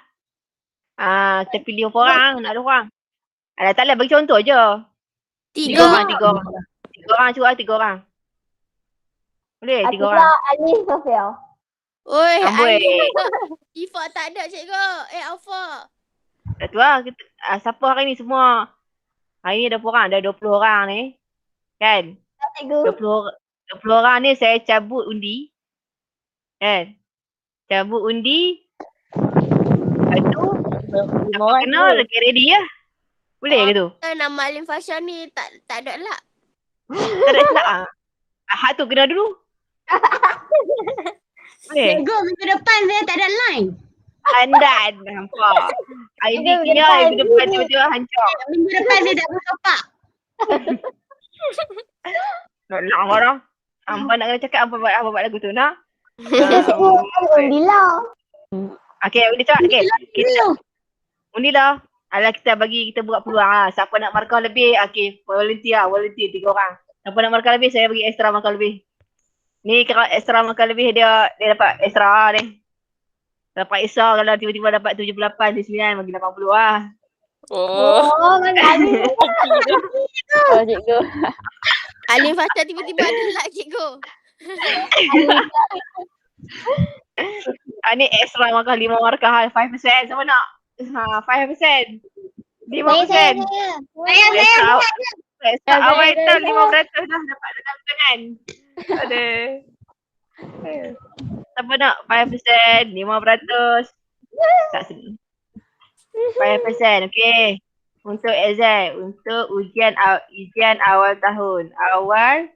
Kita pilih berapa orang? Nak ada orang. Alah, taklah bagi contoh je. 3 orang. 3 orang cuba 3 orang. Boleh 3 orang. Atiqah, Ali, Sofia. Oi, Amboi. Ifa tak ada cikgu. Alfa. Tak tu lah. Siapa hari ni semua? Hari ni ada berapa orang? Dah 20 orang ni. Kan? Ya cikgu. 20 orang ni saya cabut undi. Kan? Cabut undi. Lepas tu, siapa kenal, lagi ready lah. Boleh ke tu? Nama Alim Fasha ni tak ada lah. Tak ada silap lah. Ahad tu kena dulu. Boleh? Cikgu minggu depan saya tak ada line. Handan. Nampak. Hari ni kira, minggu depan tiba-tiba hancur. Minggu depan saya tak boleh topak. Nak marah. Ampa nak kena cakap apa buat lagu tu nak? Cikgu, undi lah. Okay, boleh cakap. Okay. Kita undi lah. Alah kita buat peluang lah. Siapa nak markah lebih, okay. Volunteer 3 orang. Siapa nak markah lebih, saya bagi extra markah lebih. Ni kalau extra markah lebih dia dapat extra lah ni. Dapat extra kalau tiba-tiba dapat 78, 79, bagi 80 lah. Oh, mana Ali. Oh, cikgu. Alim Fasha tiba-tiba ada lah cikgu. Ni extra markah 5 markah 5%. Siapa nak? 5%. 5%. Extra awal tu 5% dah dapat dalam tangan. Ada. Siapa nak 5%, 5%. Tak sedih. 5%, okey. Untuk exam, untuk ujian awal tahun. Awal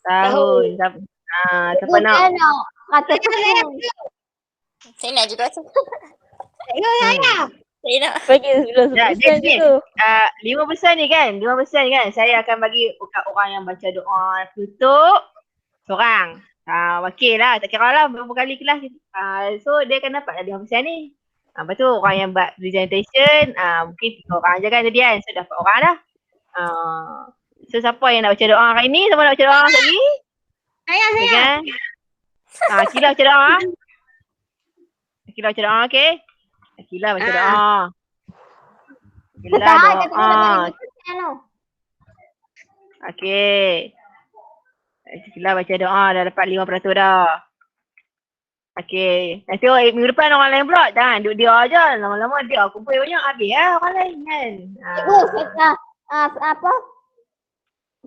tahun. Siapa nak? Kata cikgu. Saya nak juga. Cikgu saya. Saya nak. Bagi sebelum Ya, sebelum jadi, cikgu. 5% ni kan? 5% ni kan? Saya akan bagi orang yang baca doa tutup seorang. Wakil lah. Tak kira lah berapa kali kelas. So, dia akan dapat 5% ni. Lepas tu orang yang buat presentation, mungkin 3 orang je kan jadi kan. So, dapat orang dah. So, siapa yang nak baca doa hari ni? Siapa nak baca doa lagi? Saya. Kan? Akilah baca doa. Akilah baca doa, okey? Akilah baca doa. Akilah doa. Okey. Akilah baca doa dah dapat 5% dah. Okey. Nanti minggu depan orang lain pula. Jangan duduk dia je. Lama-lama dia kumpul banyak habis lah orang lain kan. Cikgu, kita apa?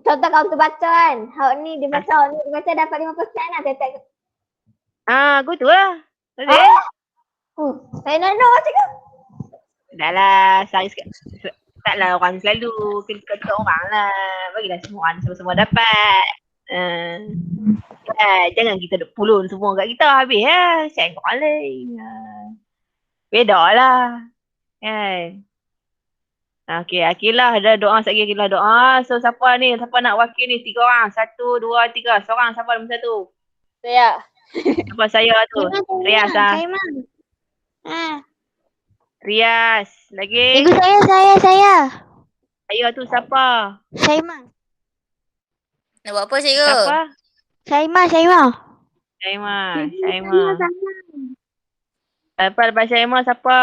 Contoh kau tu baca kan. Hak ni dia baca, ni dia baca dapat 5% lah. Saya tak. Aku tu lah. Boleh? Saya nak know cikgu. Dah lah. Taklah orang selalu. Kena orang lah. Bagilah semua orang semua dapat. Jangan kita duk pulun semua kat kita habis lah. Sayang orang lain. Beda lah. Kan? Okay, Akilah ada doa sekali Akilah doa. So siapa ni? Siapa nak wakil ni? 3 orang. 1, 2, 3. Seorang siapa nombor 1? Saya. Siapa saya tu? Rias lah. Rias. Lagi? Cikgu saya. Saya tu siapa? Saimah. Nak buat apa cikgu? Siapa? Saimah. Syaimah. Lepas Syaimah siapa?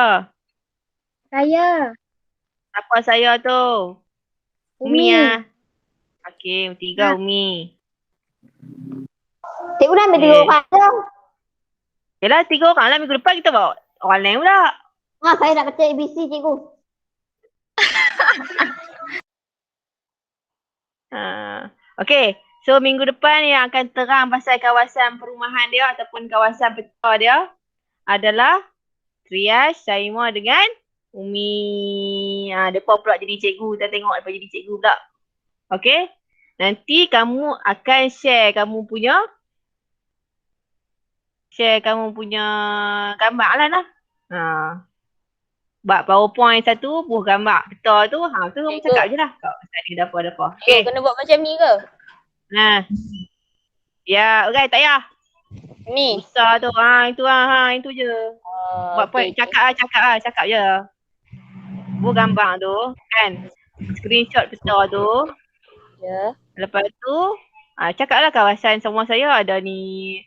Saya. Siapa saya tu? Umi lah. Okey, 3 Umi. Cikgu dah ambil 3 Okey. orang tu. Yalah 3 orang lah, minggu depan kita bawa orang lain pula. Saya nak kecek ABC cikgu. Okey. So minggu depan yang akan terang pasal kawasan perumahan dia ataupun kawasan peta dia adalah Triash, Saimah dengan Umi. Depa pula jadi cikgu. Kita tengok depa jadi cikgu pula. Okey. Nanti kamu akan share kamu punya gambar lah. Buat PowerPoint satu, buah gambar peta tu. Tu kamu cakap je lah. Kau tadi dapa-dapa. Okay. Kena buat macam ni ke? Ya, okay, tak payah. Ni. Susah tu. Itu je. Buat point, cakap je. Buah gambar tu, kan. Screenshot peta tu. Ya. Lepas tu, cakaplah kawasan semua saya ada ni.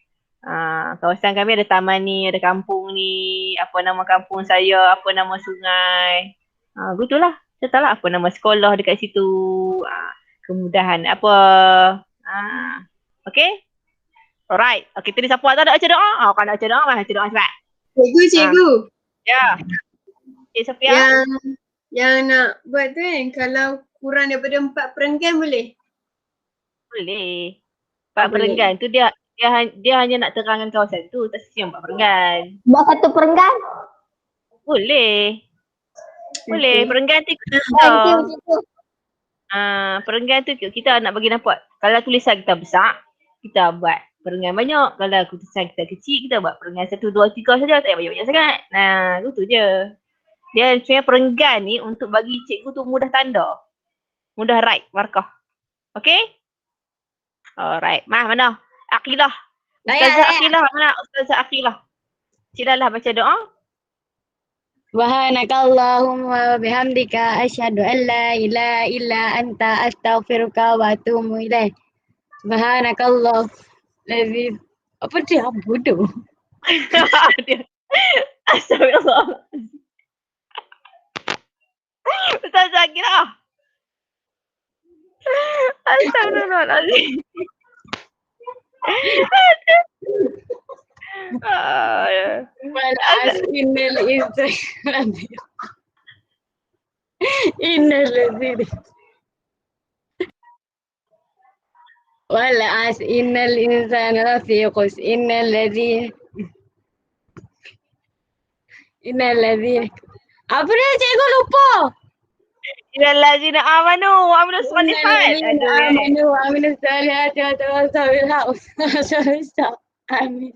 Kawasan kami ada taman ni, ada kampung ni, apa nama kampung saya, apa nama sungai. Gitulah. Cakaplah apa nama sekolah dekat situ. Kemudahan apa. Okay? Alright. Okay, tadi siapa tak ada baca doa? Kalau nak baca doa, baca doa cepat. Cikgu. Ya. Sofia. Yang nak buat tu kan, kalau kurang daripada 4 perenggan boleh? Boleh. 4 Boleh. perenggan tu dia hanya nak terangkan kawasan tu, tak siap 4 perenggan. Buat 1 perenggan. Boleh. Perenggan tu Thank you cikgu. perenggan tu kita nak bagi nampak. Kalau tulisan kita besar, kita buat perenggan banyak. Kalau tulisan kita kecil, kita buat perenggan 1, 2, 3 saja. Tak payah banyak-banyak sangat. Itu je. Dia sebenarnya perenggan ni untuk bagi cikgu tu mudah tanda. Mudah write, markah. Okay? Alright. Mana? Aqilah. Ustazah Aqilah. Mana Ustazah Aqilah? Silalah baca doa. Subhanakallahumma wa bihamdika asyhadu an la ilaha illa anta astaghfiruka wa atubu ilaik. Subhanakallah. Apa dia bodoh? Astagfirullah. Ustazah Aqilah. Astagfirullahaladzim. Wal asminal insan. Innal ladzina wal asminal insan lafi khus innal ladzina apa dia cikgu lupa? Innal ladzina amanu wa amilus shalihat. Amanu wa amilus shalihat wa tawassaw bil haqq. Amin.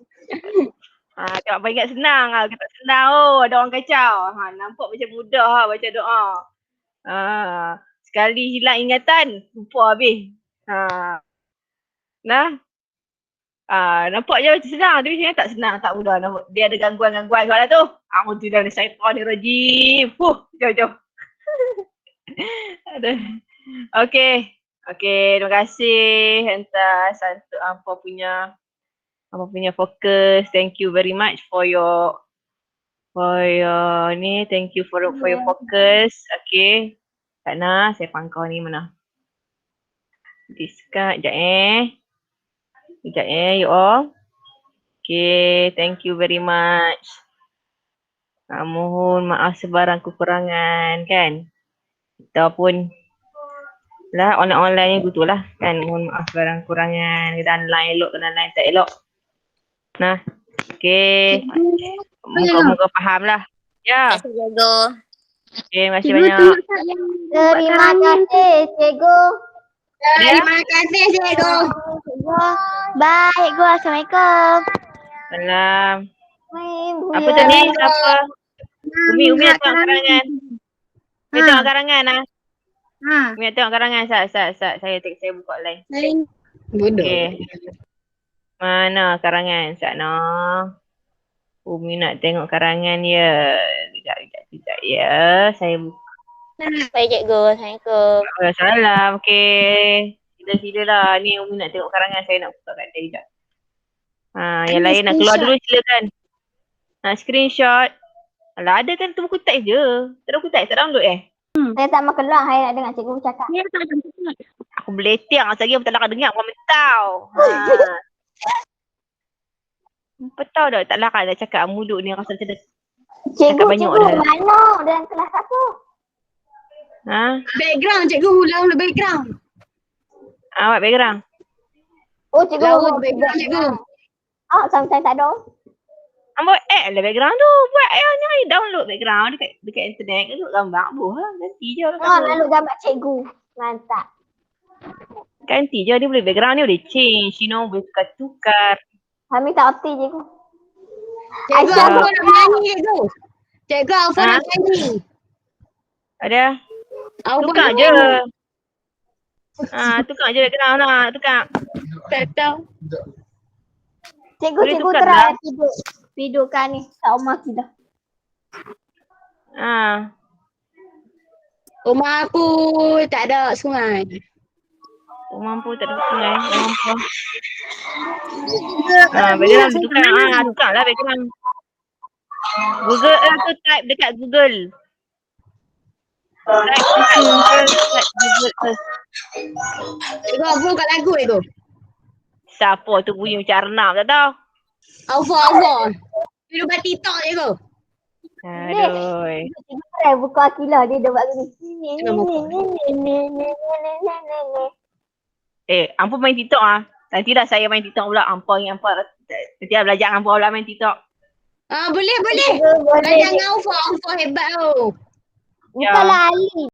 Tengok apa ingat senang kata senang ada orang kacau. Nampak macam mudah baca doa. Sekali hilang ingatan, lupa habis. Nampak je macam senang tapi sebenarnya tak senang, tak mudah. Dia ada gangguan-gangguan soalan tu. A'udzubillahi minasyaitonirrajim. Jauh-jauh. Okay, terima kasih Hentas untuk apa punya fokus. Thank you very much for your ni. Thank you for your focus. Okay. Kak Nah, saya pangkau ni mana? Discard sekejap you all. Okay, thank you very much. Mohon maaf sebarang kekurangan kan. Kita pun lah online ni gitulah kan. Mohon maaf sebarang kekurangan. Kita online elok, kita online tak elok. Okay. Moga-moga faham lah. Ya. Terima kasih, cikgu. Okay, terima kasih banyak. Terima kasih cikgu. Terima kasih cikgu. Baik, gua. Assalamualaikum. Salam. Apa tadi? Siapa? Umi nak tengok karangan. Umi tengok karangan lah. Umi nak tengok karangan. Saya buka live. Bodoh. Okay. Mana karangan sana? Umi nak tengok karangan ya. Sekejap ya. Saya buka. Baik cikgu. Assalamualaikum. Salam. Okay. Sila lah. Ni Umi nak tengok karangan. Saya nak buka kat dia sekejap. Yang lain nak keluar dulu silakan. Screenshot. Alah ada kan tu buku teks je. Tak ada buku teks, tak download Saya tak mau keluar. Saya nak dengar cikgu cakap. Ya, tak ada. Aku beleteng lagi aku tak nak dengar orang mentau. Petau dah tak larat dah cakap mulut ni rasa macam dah cakap banyak dah. Mana dalam kelas aku? Ha? Background cikgu, ulang background. Awak background. Oh, cikgu. Laut background cikgu. Sometimes tak ada. Ambil add lah background tu. Buat ni download background dekat internet. Duduk gambar buh lah. Ganti je lah. Lalu gambar cikgu. Mantap. Ganti je dia boleh background ni boleh change. You know boleh tukar-tukar. Kami tak opti cikgu. Cikgu Alfa nak menyanyi cikgu. Cikgu Alfa nak menyanyi. Ada? Tukar je. Tukar je background lah. Tukar. Tak tahu. Cikgu tukar try lah. Pidukkan ni. Tak rumah kita. Rumah aku tak ada sungai. Rumah pun tak ada sungai. Background tukar. Tukar lah background. Google tu type dekat Google. Type Google Earth. Cikgu Alfa kat lagu cikgu. Siapa tu bunyi macam Arnab tak tahu. Alfa. Video buat TikTok cikgu. Aduh. Cikgu try buka Akilah. Dia dah buat gini. Ampa main TikTok Nanti dah saya main TikTok pula. Ampa nanti dah belajar dengan Ampa pula main TikTok. Boleh. Belajar dengan Alfa hebat tu. Bukanlah Ali.